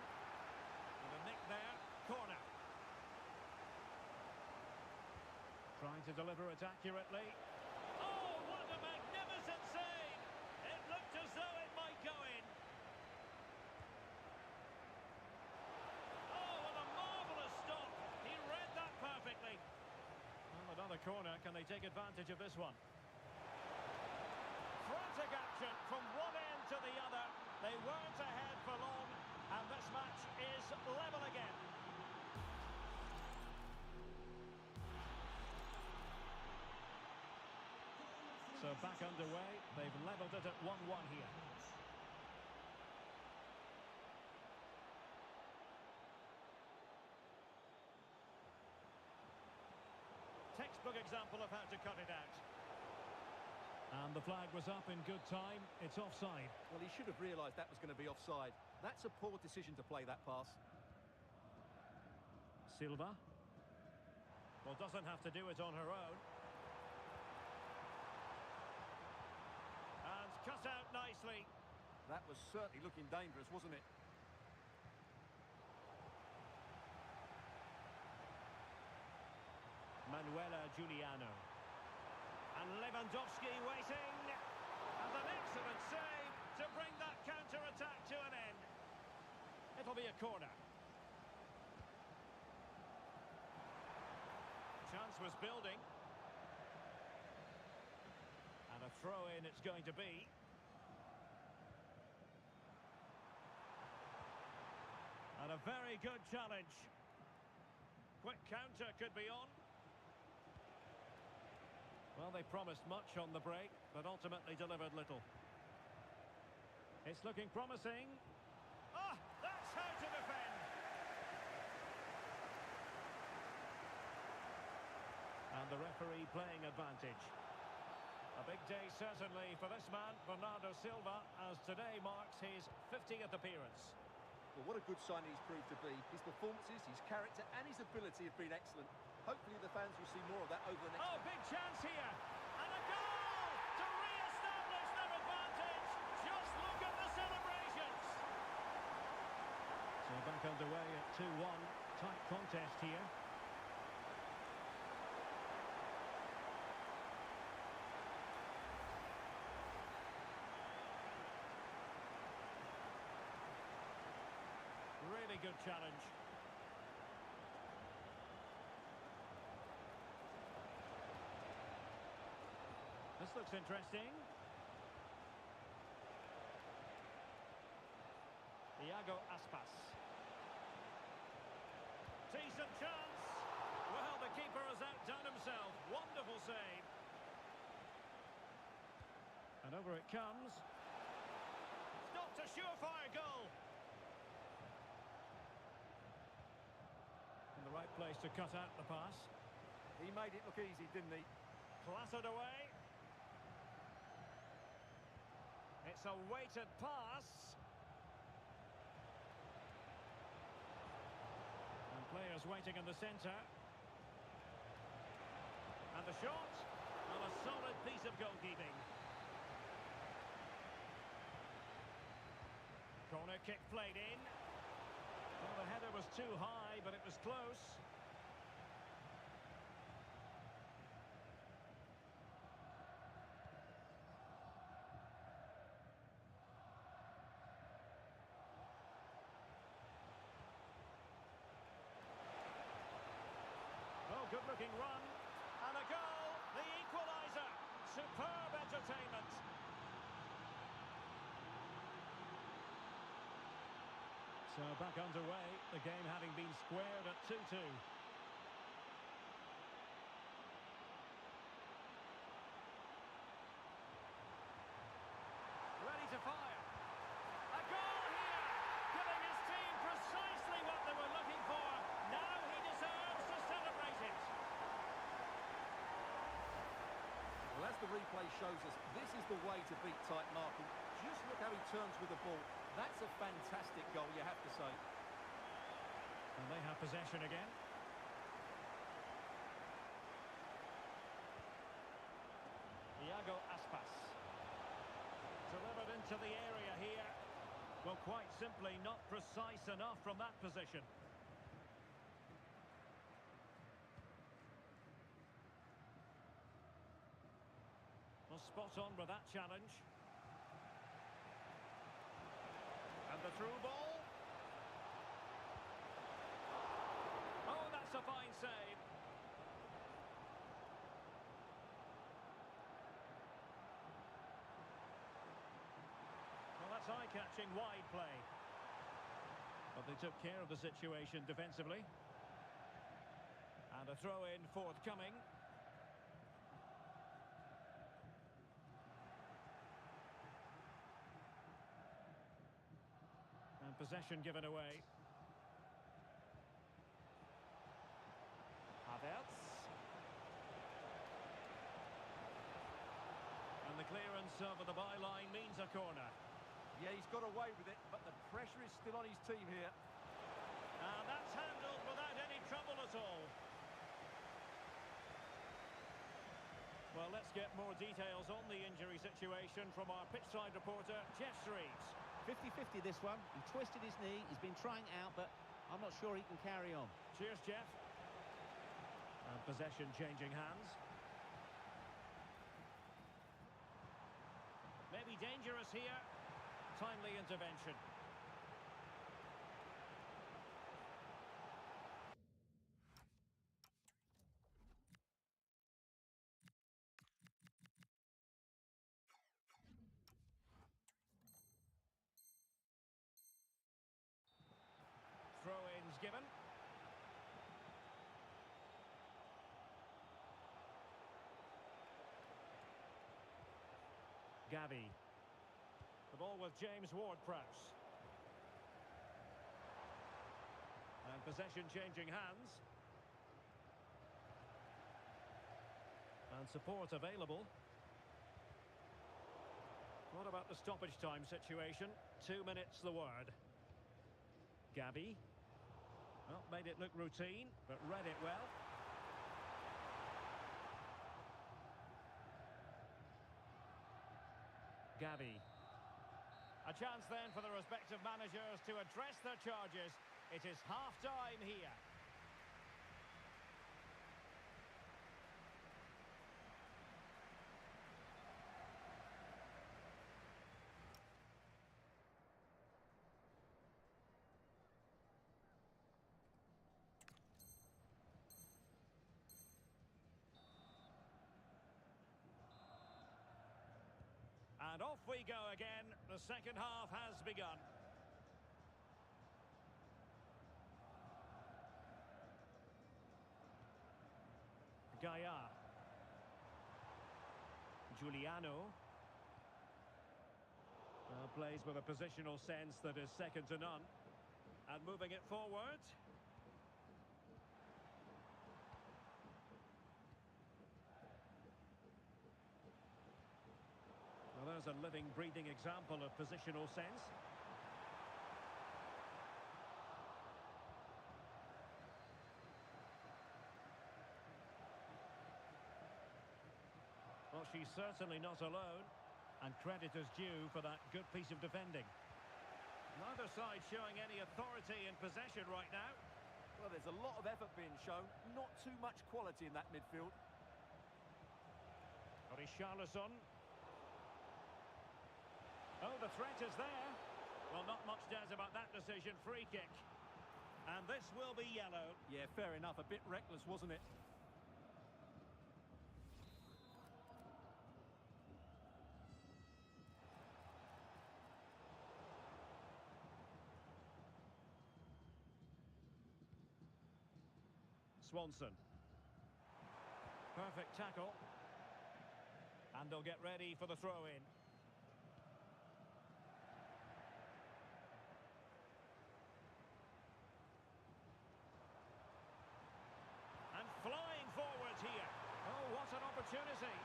With a nick there, corner. Trying to deliver it accurately. Oh, what a magnificent save! It looked as though it might go in. Oh, what a marvellous stop! He read that perfectly. Well, another corner. Can they take advantage of this one? Frantic action from one end to the other. They weren't ahead for long, and this match is level again. So back underway. They've levelled it at 1-1 here. Textbook example of how to cut it out. And the flag was up in good time. It's offside. Well, he should have realised that was going to be offside. That's a poor decision to play that pass. Silva. Well, doesn't have to do it on her own. And cut out nicely. That was certainly looking dangerous, wasn't it? Manuela Giuliano. And Lewandowski waiting. And an excellent save to bring that counter-attack to an end. It'll be a corner. Chance was building. And a throw-in it's going to be. And a very good challenge. Quick counter could be on. Well, they promised much on the break, but ultimately delivered little. It's looking promising. Ah, that's how to defend. And the referee playing advantage. A big day certainly for this man, Bernardo Silva, as today marks his 50th appearance. Well, what a good sign he's proved to be. His performances, his character and his ability have been excellent. Hopefully the fans will see more of that over the next... Oh, big chance here! And a goal to re-establish their advantage! Just look at the celebrations! So back underway at 2-1. Tight contest here. Really good challenge. This looks interesting. Iago Aspas. Decent chance. Well, the keeper has outdone himself. Wonderful save. And over it comes. Stopped a surefire goal. In the right place to cut out the pass. He made it look easy, didn't he? Clattered away. It's a weighted pass. And players waiting in the centre. And the shot. Well, a solid piece of goalkeeping. Corner kick played in. Well, the header was too high, but it was close. Oh, good-looking run. And a goal, the equaliser. Superb entertainment. So back underway, the game having been squared at 2-2. Ready to fire. A goal here, giving his team precisely what they were looking for. Now he deserves to celebrate it. Well, as the replay shows us, this is the way to beat tight marking. Just look how he turns with the ball. That's a fantastic goal, you have to say. And they have possession again. Iago Aspas. Delivered into the area here. Well, quite simply not precise enough from that position. Well, spot on with that challenge. And the through ball. Oh, that's a fine save. Well, that's eye-catching wide play. But they took care of the situation defensively. And a throw-in forthcoming. Possession given away. Havertz. And the clearance over the byline means a corner. Yeah, he's got away with it, but the pressure is still on his team here. And that's handled without any trouble at all. Well, let's get more details on the injury situation from our pitchside reporter, Jeff Shreves. 50-50 this one. He twisted his knee, he's been trying out, but I'm not sure he can carry on. Cheers, Jeff. And possession changing hands. Maybe dangerous here. Timely intervention. Throw-ins given. Gavi. The ball with James Ward-Prowse. And possession changing hands. And support available. What about the stoppage time situation? 2 minutes the word. Gavi. Well, made it look routine, but read it well. Gavi. A chance then for the respective managers to address their charges. It is half-time here. And off we go again. The second half has begun. Gaia. Giuliano. Plays with a positional sense that is second to none. And moving it forward. Well, there's a living, breathing example of positional sense. Well, she's certainly not alone, and credit is due for that good piece of defending. Neither side showing any authority in possession right now. Well, there's a lot of effort being shown, not too much quality in that midfield. Richarlison. Oh, the threat is there. Well, not much doubt about that decision. Free kick. And this will be yellow. Yeah, fair enough. A bit reckless, wasn't it? Swanson. Perfect tackle. And they'll get ready for the throw-in. And flying forward here. Oh, what an opportunity.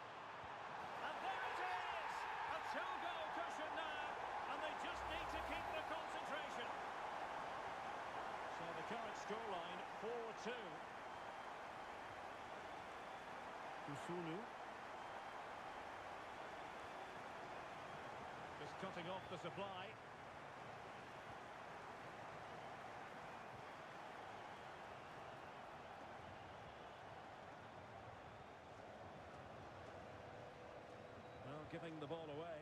And there it is! A two-goal cushion now. And they just need to keep the concentration. So the current scoreline, 4-2. Kusunu. Just cutting off the supply. Well, giving the ball away.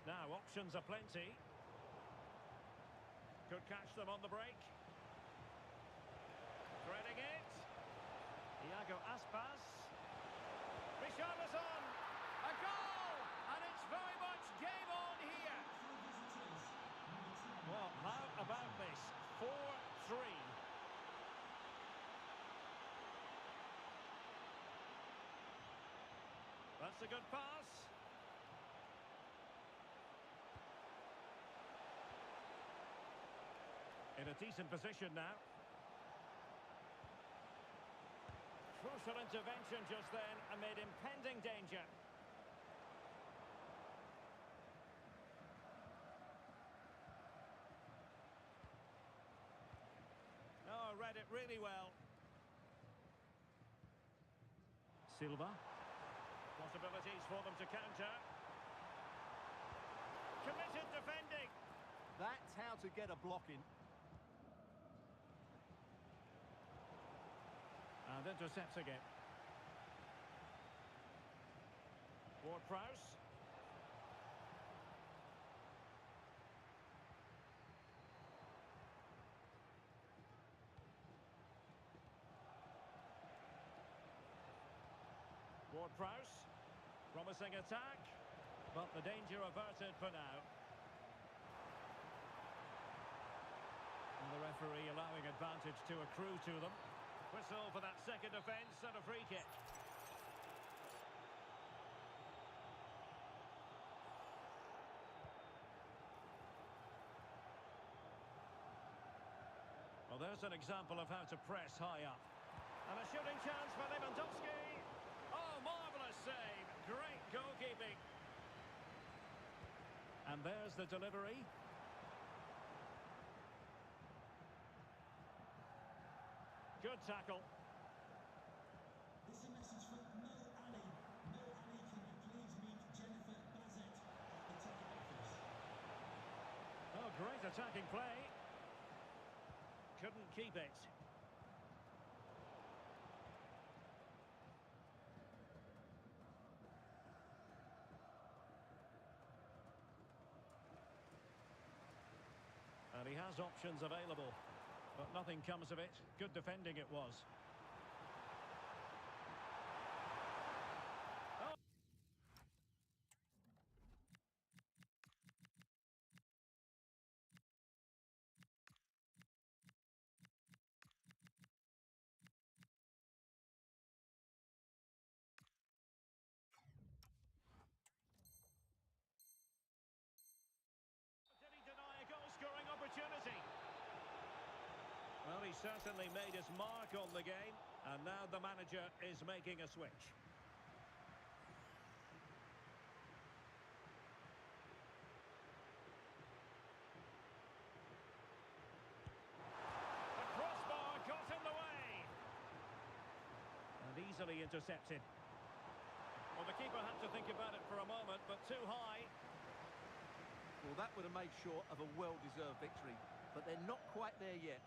Now, options are plenty. Could catch them on the break. Threading it. Iago Aspas. Richarlison. A goal! And it's very much game on here. Well, how about this? 4-3. That's a good pass. in a decent position now. Crucial intervention just then amid impending danger. Oh, read it really well. Silva. Possibilities for them to counter. Committed defending. That's how to get a block in. And intercepts again. Ward-Prowse. Ward-Prowse. Promising attack, but the danger averted for now. And the referee allowing advantage to accrue to them. Whistle for that second offence and a free kick. Well, there's an example of how to press high up. And a shooting chance for Lewandowski. Oh, marvellous save. Great goalkeeping. And there's the delivery. Good tackle. This is a message from Mo Ali. Mo Ali, can you please meet Jennifer Bazet at the ticket office? Oh, great attacking play. Couldn't keep it. And he has options available. But nothing comes of it. Good defending it was. Oh. Did he deny a goal-scoring opportunity? Well, he certainly made his mark on the game, and now the manager is making a switch. The crossbar got in the way. And easily intercepted. Well, the keeper had to think about it for a moment, but too high. Well, that would have made sure of a well-deserved victory, but they're not quite there yet.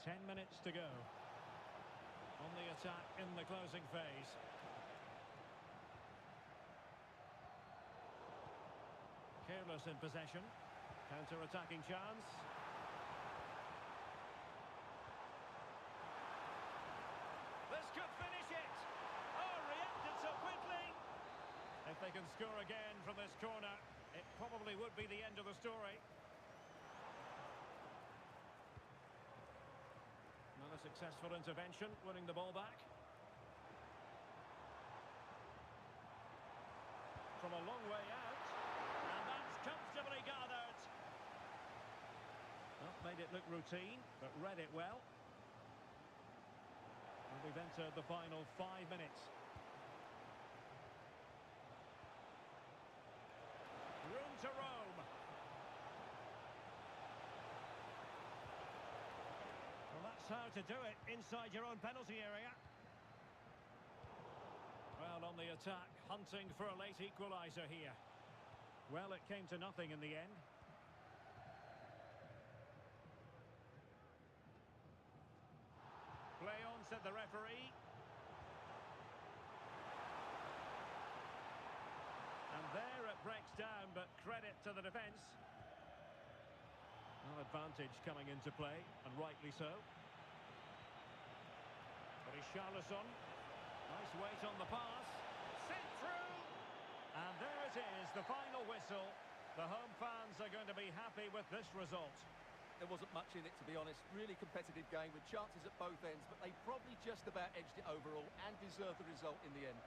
10 minutes to go on the attack in the closing phase. Careless in possession. Counter-attacking chance. This could finish it. Oh, reacted so quickly. If they can score again from this corner, it probably would be the end of the story. A successful intervention, winning the ball back. From a long way out, and that's comfortably gathered. Well, made it look routine, but read it well. And we've entered the final 5 minutes. Room to roam. How to do it inside your own penalty area. Well, on the attack, hunting for a late equaliser here. Well, it came to nothing in the end. Play on, said the referee. And there it breaks down, but credit to the defence. No advantage coming into play, and rightly so. Richarlison, nice weight on the pass, sent through, and there it is, the final whistle. The home fans are going to be happy with this result. There wasn't much in it, to be honest. Really competitive game with chances at both ends, but they probably just about edged it overall and deserved the result in the end.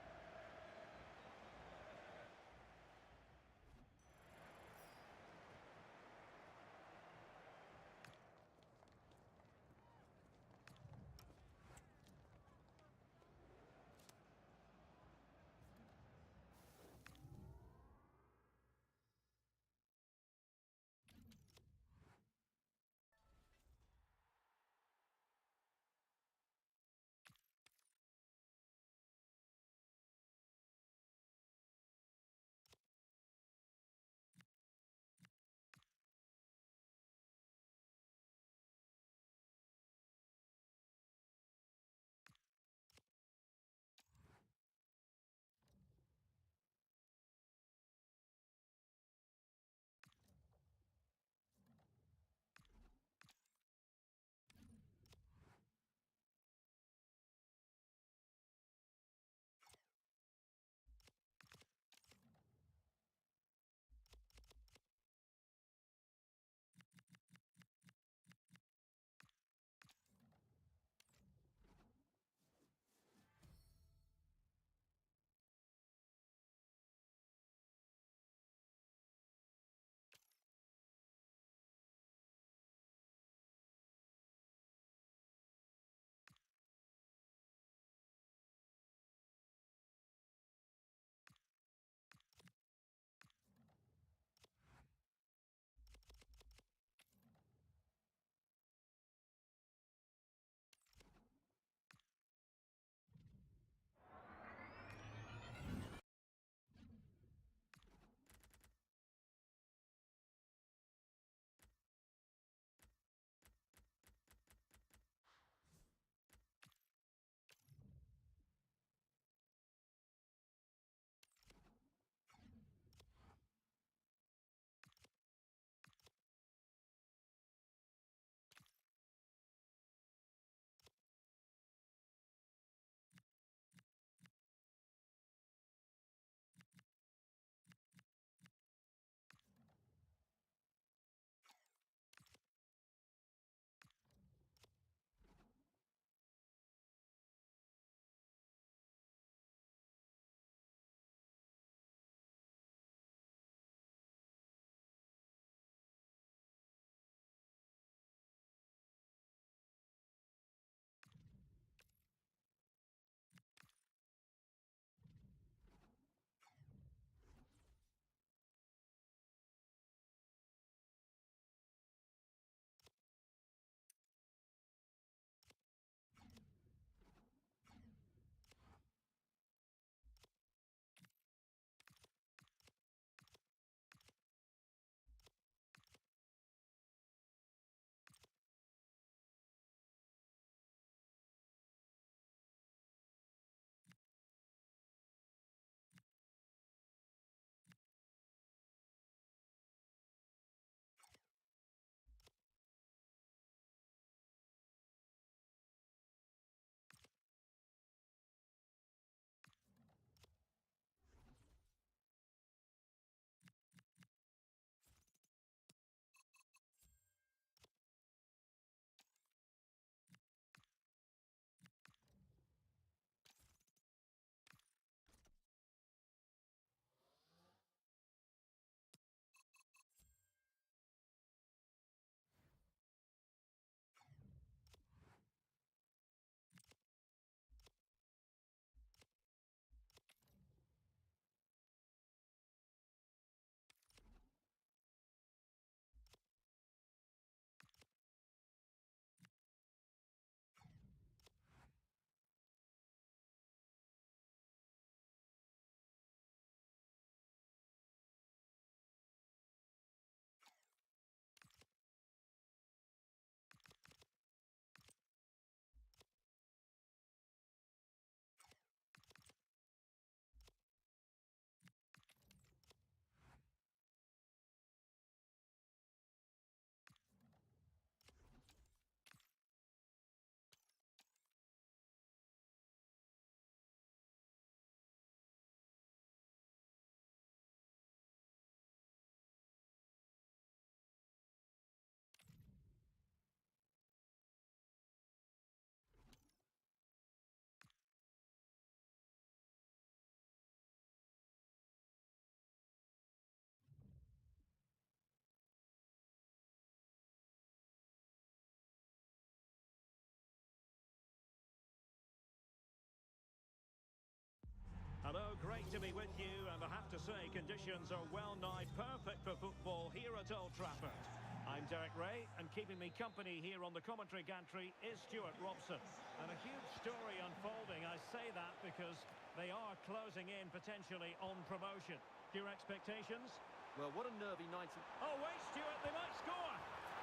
great to be with you, and I have to say conditions are well nigh perfect for football here at Old Trafford. I'm Derek Ray, and keeping me company here on the commentary gantry is Stuart Robson. And a huge story unfolding. I say that because they are closing in potentially on promotion. Your expectations? Well, what a nervy 90... Oh, wait, Stuart, they might score.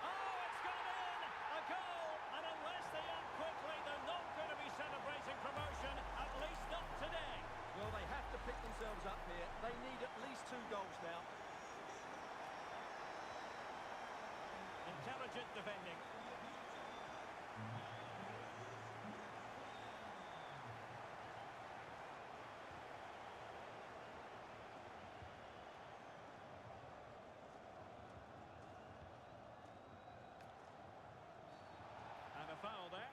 Oh, it's gone in! A goal! And unless they end quickly, they're not going to be celebrating promotion, at least not today. Well, they have to pick themselves up here. They need at least 2 goals now. Intelligent defending. And a foul there.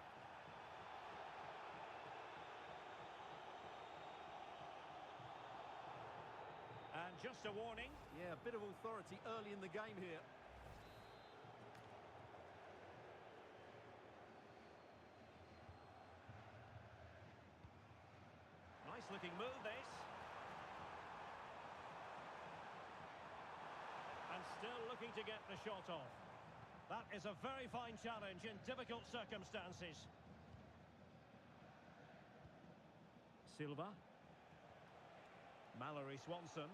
And just a warning. Yeah, a bit of authority early in the game here. Nice looking move, this. And still looking to get the shot off. That is a very fine challenge in difficult circumstances. Silva. Mallory Swanson.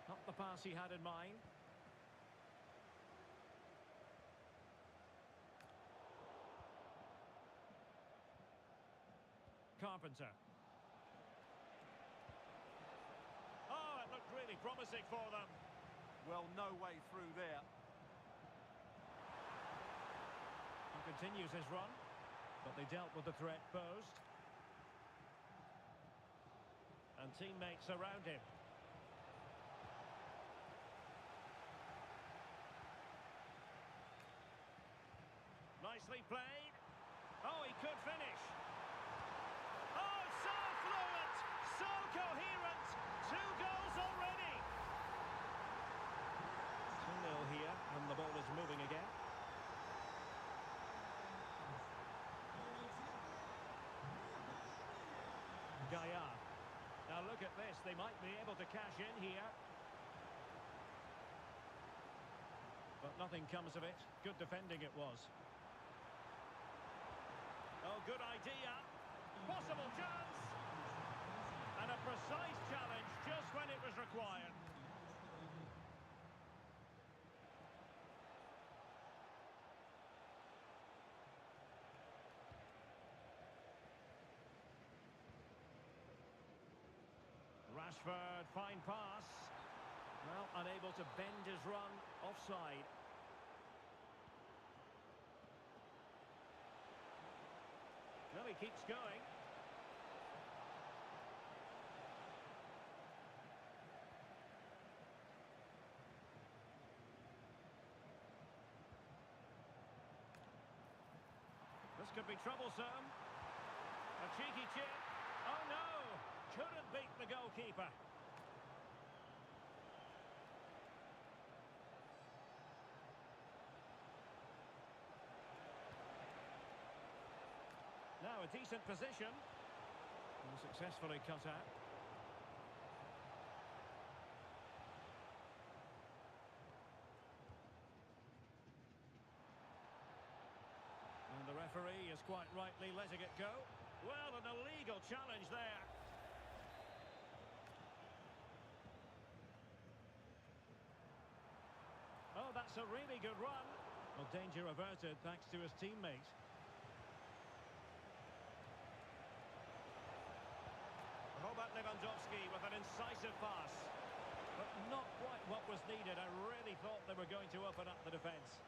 Not the pass he had in mind. Carpenter. Oh, it looked really promising for them. Well, no way through there. He continues his run, but they dealt with the threat posed. And teammates around him. Nicely played. Oh, he could finish. Oh, so fluent, so coherent. 2 goals already. 2-0 here, and the ball is moving again. Gaillard. Now look at this, they might be able to cash in here. But nothing comes of it. Good defending it was. Oh, good idea. Possible chance. And a precise challenge just when it was required. Rashford, fine pass. Well, unable to bend his run, offside. Well, he keeps going. This could be troublesome. A cheeky chip. Oh no! Couldn't beat the goalkeeper. Now a decent position. And successfully cut out. And the referee is quite rightly letting it go. Well, an illegal challenge there. Oh, that's a really good run. Well, danger averted thanks to his teammate. Robert Lewandowski with an incisive pass. But not quite what was needed. I really thought they were going to open up the defence.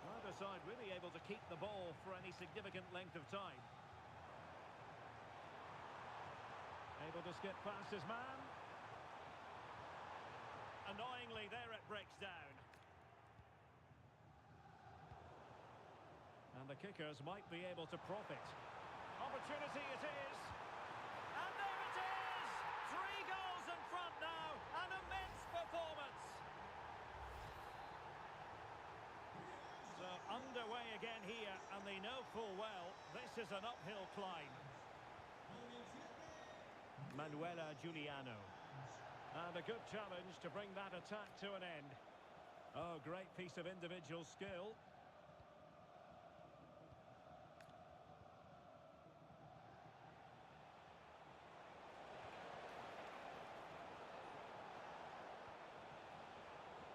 Neither side really able to keep the ball for any significant length of time. Able to skip past his man. Annoyingly, there it breaks down. And the kickers might be able to profit. Opportunity it is. And there it is! 3 goals in front now. An immense performance. So underway again here, and they know full well this is an uphill climb. Manuela Giuliano. And a good challenge to bring that attack to an end. Oh, great piece of individual skill.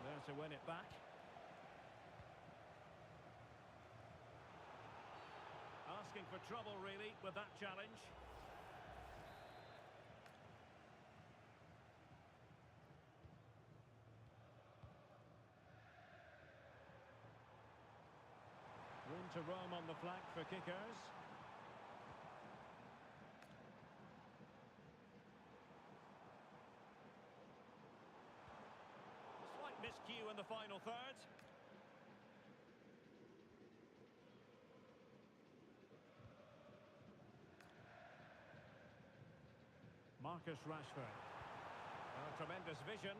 There to win it back. Asking for trouble, really, with that challenge. Room to roam on the flank for kickers. Slight miscue in the final third. Marcus Rashford. Oh, tremendous vision.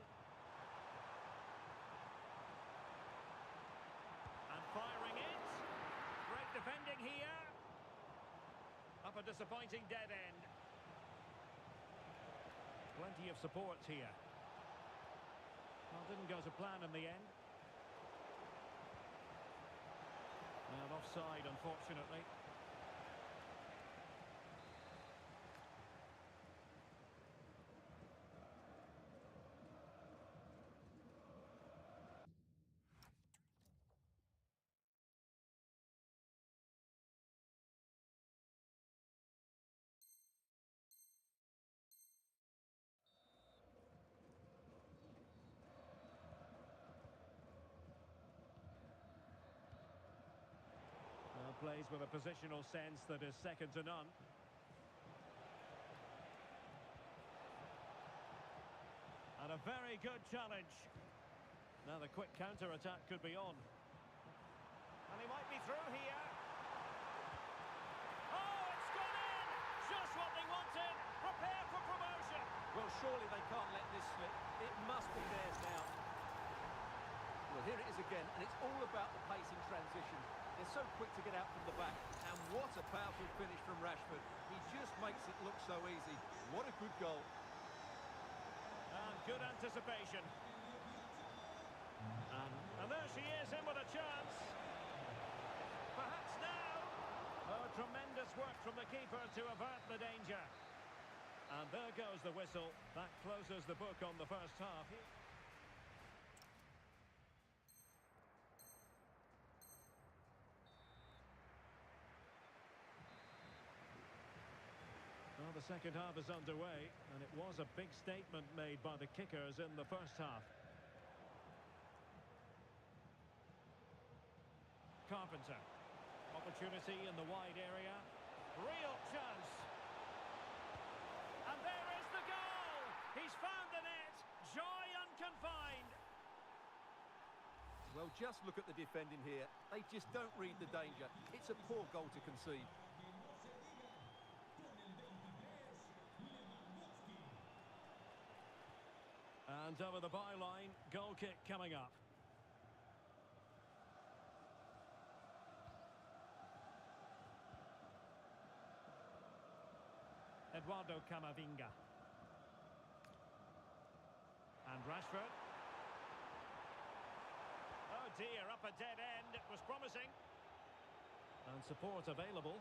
And firing it. Great defending here. Up a disappointing dead end. Plenty of support here. Well, didn't go to plan in the end. And offside, unfortunately. Plays with a positional sense that is second to none. And a very good challenge. Now the quick counter-attack could be on. And he might be through here. Oh, it's gone in! Just what they wanted. Prepare for promotion. Well, surely they can't let this slip. It must be theirs now. Well, here it is again, and it's all about the pace in transition. They're so quick to get out from the back, and what a powerful finish from Rashford. He just makes it look so easy. What a good goal. And good anticipation. And there she is, in with a chance. Perhaps now. Oh, tremendous work from the keeper to avert the danger. And there goes the whistle. That closes the book on the first half. Well, the second half is underway, and it was a big statement made by the kickers in the first half. Carpenter. Opportunity in the wide area. Real chance. And there is the goal! He's found the net. Joy unconfined. Well, just look at the defending here. They just don't read the danger. It's a poor goal to concede. And over the byline, goal kick coming up. Eduardo Camavinga. And Rashford. Oh dear, up a dead end. It was promising. And support available.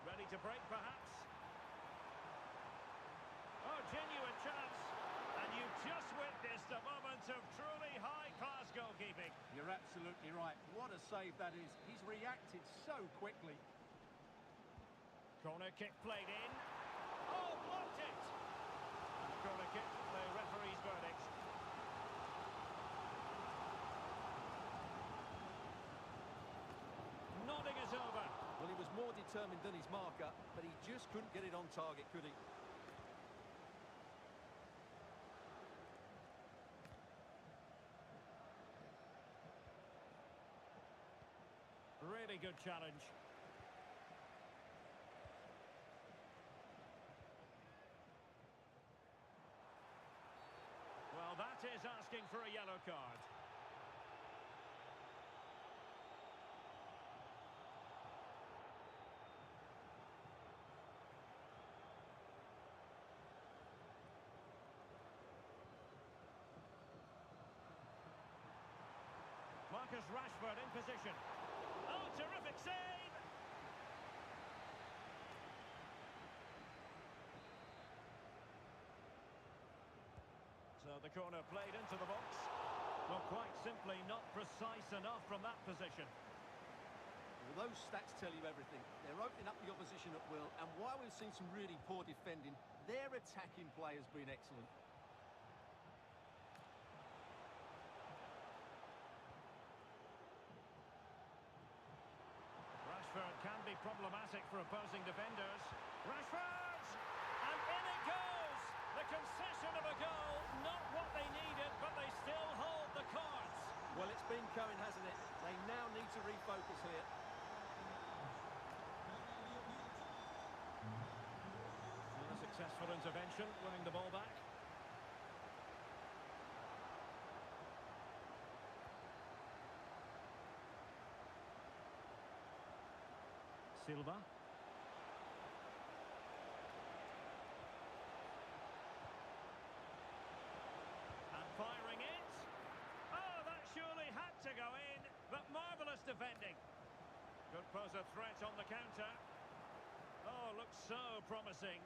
Ready to break, perhaps? Oh, genuine chance. And you've just witnessed a moment of truly high-class goalkeeping. You're absolutely right. What a save that is. He's reacted so quickly. Corner kick played in. Oh, blocked it! And the corner kick, the referee's verdict. Nodding it over. Well, he was more determined than his marker, but he just couldn't get it on target, could he? Really good challenge. Well, that That is asking for a yellow card. Marcus Rashford in position. Oh, terrific save! So the corner played into the box. Well, quite simply not precise enough from that position. Well, those stats tell you everything. They're opening up the opposition at will, and while we've seen some really poor defending, their attacking play has been excellent. Rashford can be problematic for opposing defenders. Rashford! And in it goes! The concession of a goal, not what they needed, but they still hold the cards. Well, it's been going, hasn't it? They now need to refocus here. And a successful intervention, winning the ball back. Silva. And firing it. Oh, that surely had to go in, but marvellous defending. Could pose a threat on the counter. Oh, looks so promising.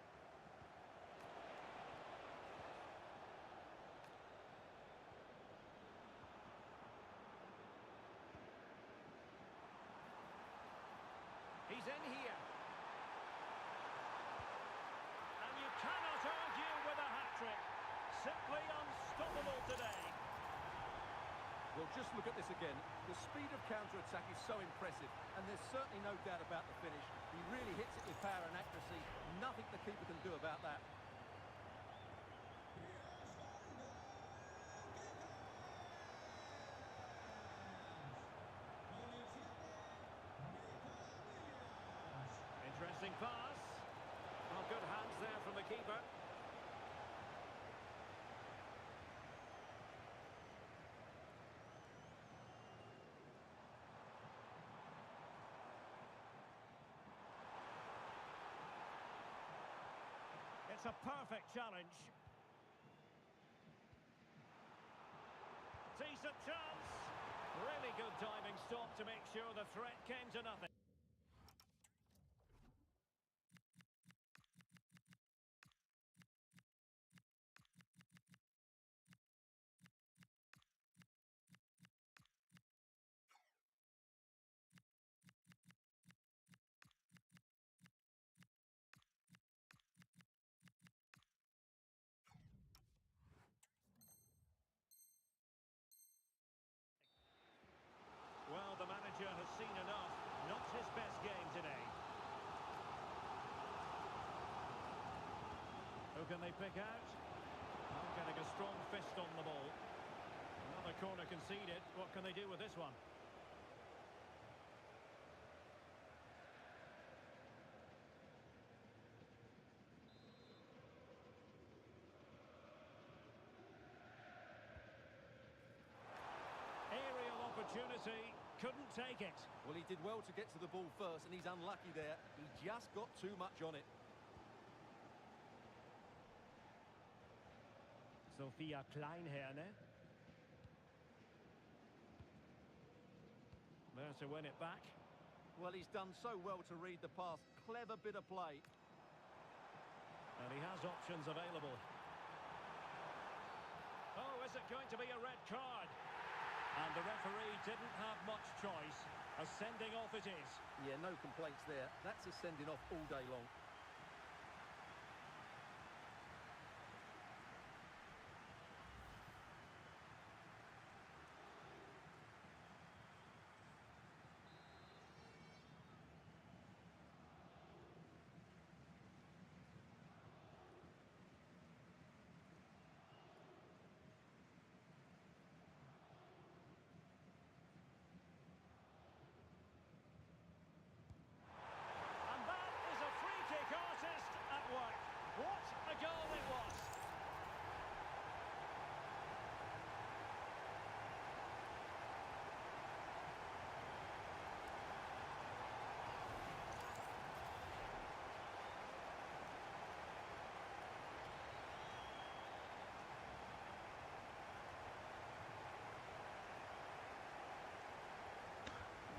He's in here. And you cannot argue with a hat-trick. Simply unstoppable today. Well, just look at this again. The speed of counter-attack is so impressive, and there's certainly no doubt about the finish. He really hits it with power and accuracy. Nothing the keeper can do about that. Interesting pass. Well, good hands there from the keeper. It's a perfect challenge. Decent chance. Really good diving stop to make sure the threat came to nothing. Well, the manager has seen enough. Not his best game today. Who can they pick out? Well, getting a strong fist on the ball. Another corner conceded. What can they do with this one? Aerial opportunity. Couldn't take it. Well, he did well to get to the ball first, and he's unlucky there. He just got too much on it. Sophia Kleinherne. There to win it back. Well, he's done so well to read the pass. Clever bit of play. And he has options available. Oh, is it going to be a red card? And the referee didn't have much choice. A sending off it is. Yeah, no complaints there. That's a sending off all day long.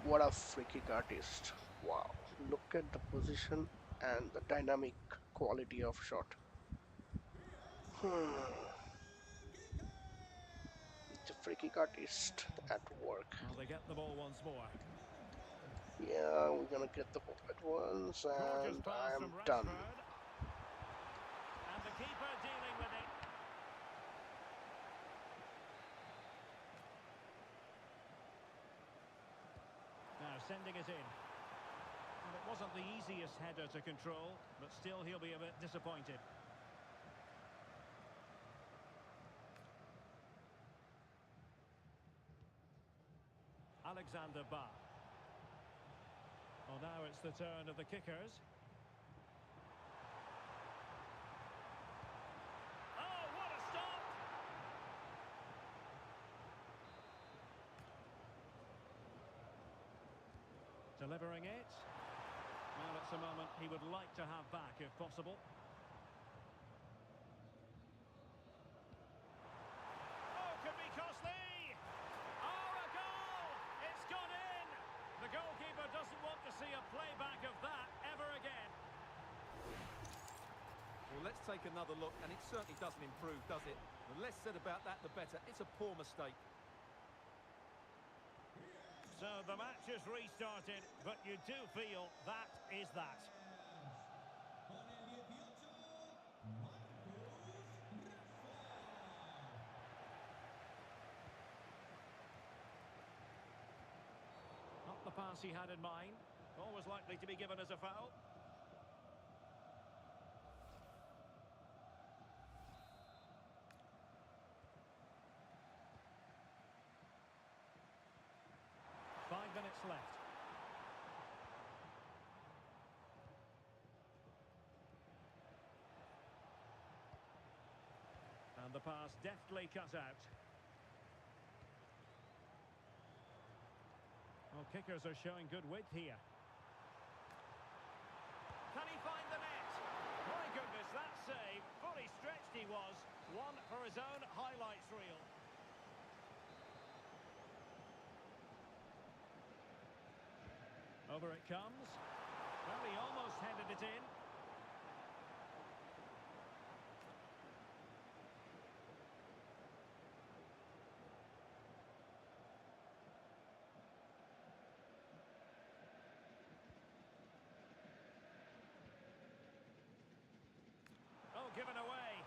What a free kick artist. Wow. Look at the position and the dynamic quality of shot. The free kick artist at work. Well, they get the ball once more. Yeah, we're gonna get the ball at once, Gorgeous and pass I'm from done. Rashford. And the keeper dealing with it. Now sending it in. Well, it wasn't the easiest header to control, but still he'll be a bit disappointed. Alexander Ba. Well, now it's the turn of the kickers. Oh, what a stop! Delivering it. Well, it's a moment he would like to have back if possible. Oh, could be costly! Oh, a goal! It's gone in! The goalkeeper doesn't want to see a playback of that ever again. Well, let's take another look, and it certainly doesn't improve, does it? The less said about that, the better. It's a poor mistake. So the match is restarted, but you do feel that is that. Not the pass he had in mind. Always likely to be given as a foul. Five minutes left. And the pass deftly cut out. Well, kickers are showing good width here. Can he find the net? My goodness, that save. Fully stretched he was. One for his own highlights reel. Over it comes. Well, he almost headed it in. Oh, given away.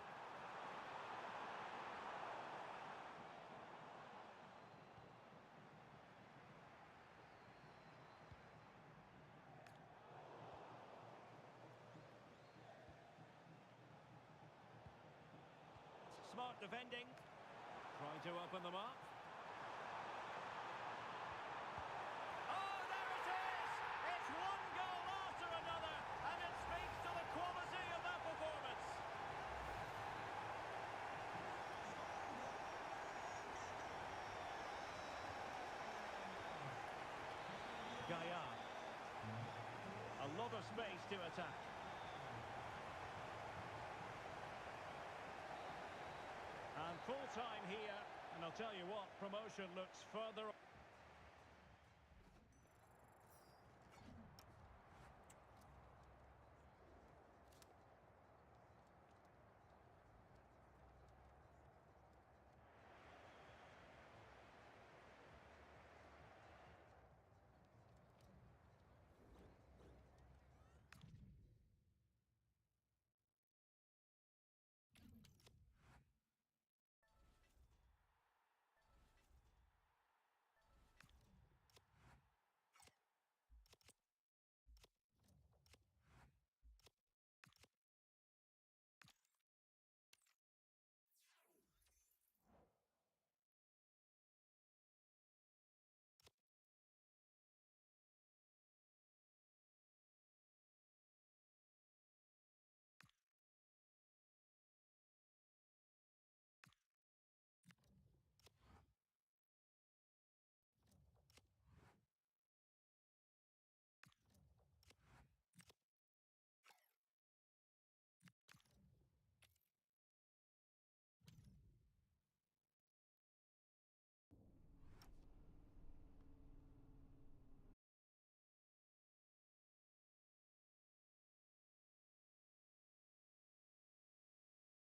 Smart defending. Trying to open them up. Oh, there it is! It's one goal after another, and it speaks to the quality of that performance. Gaia. A lot of space to attack. And full time here, and I'll tell you what, promotion looks further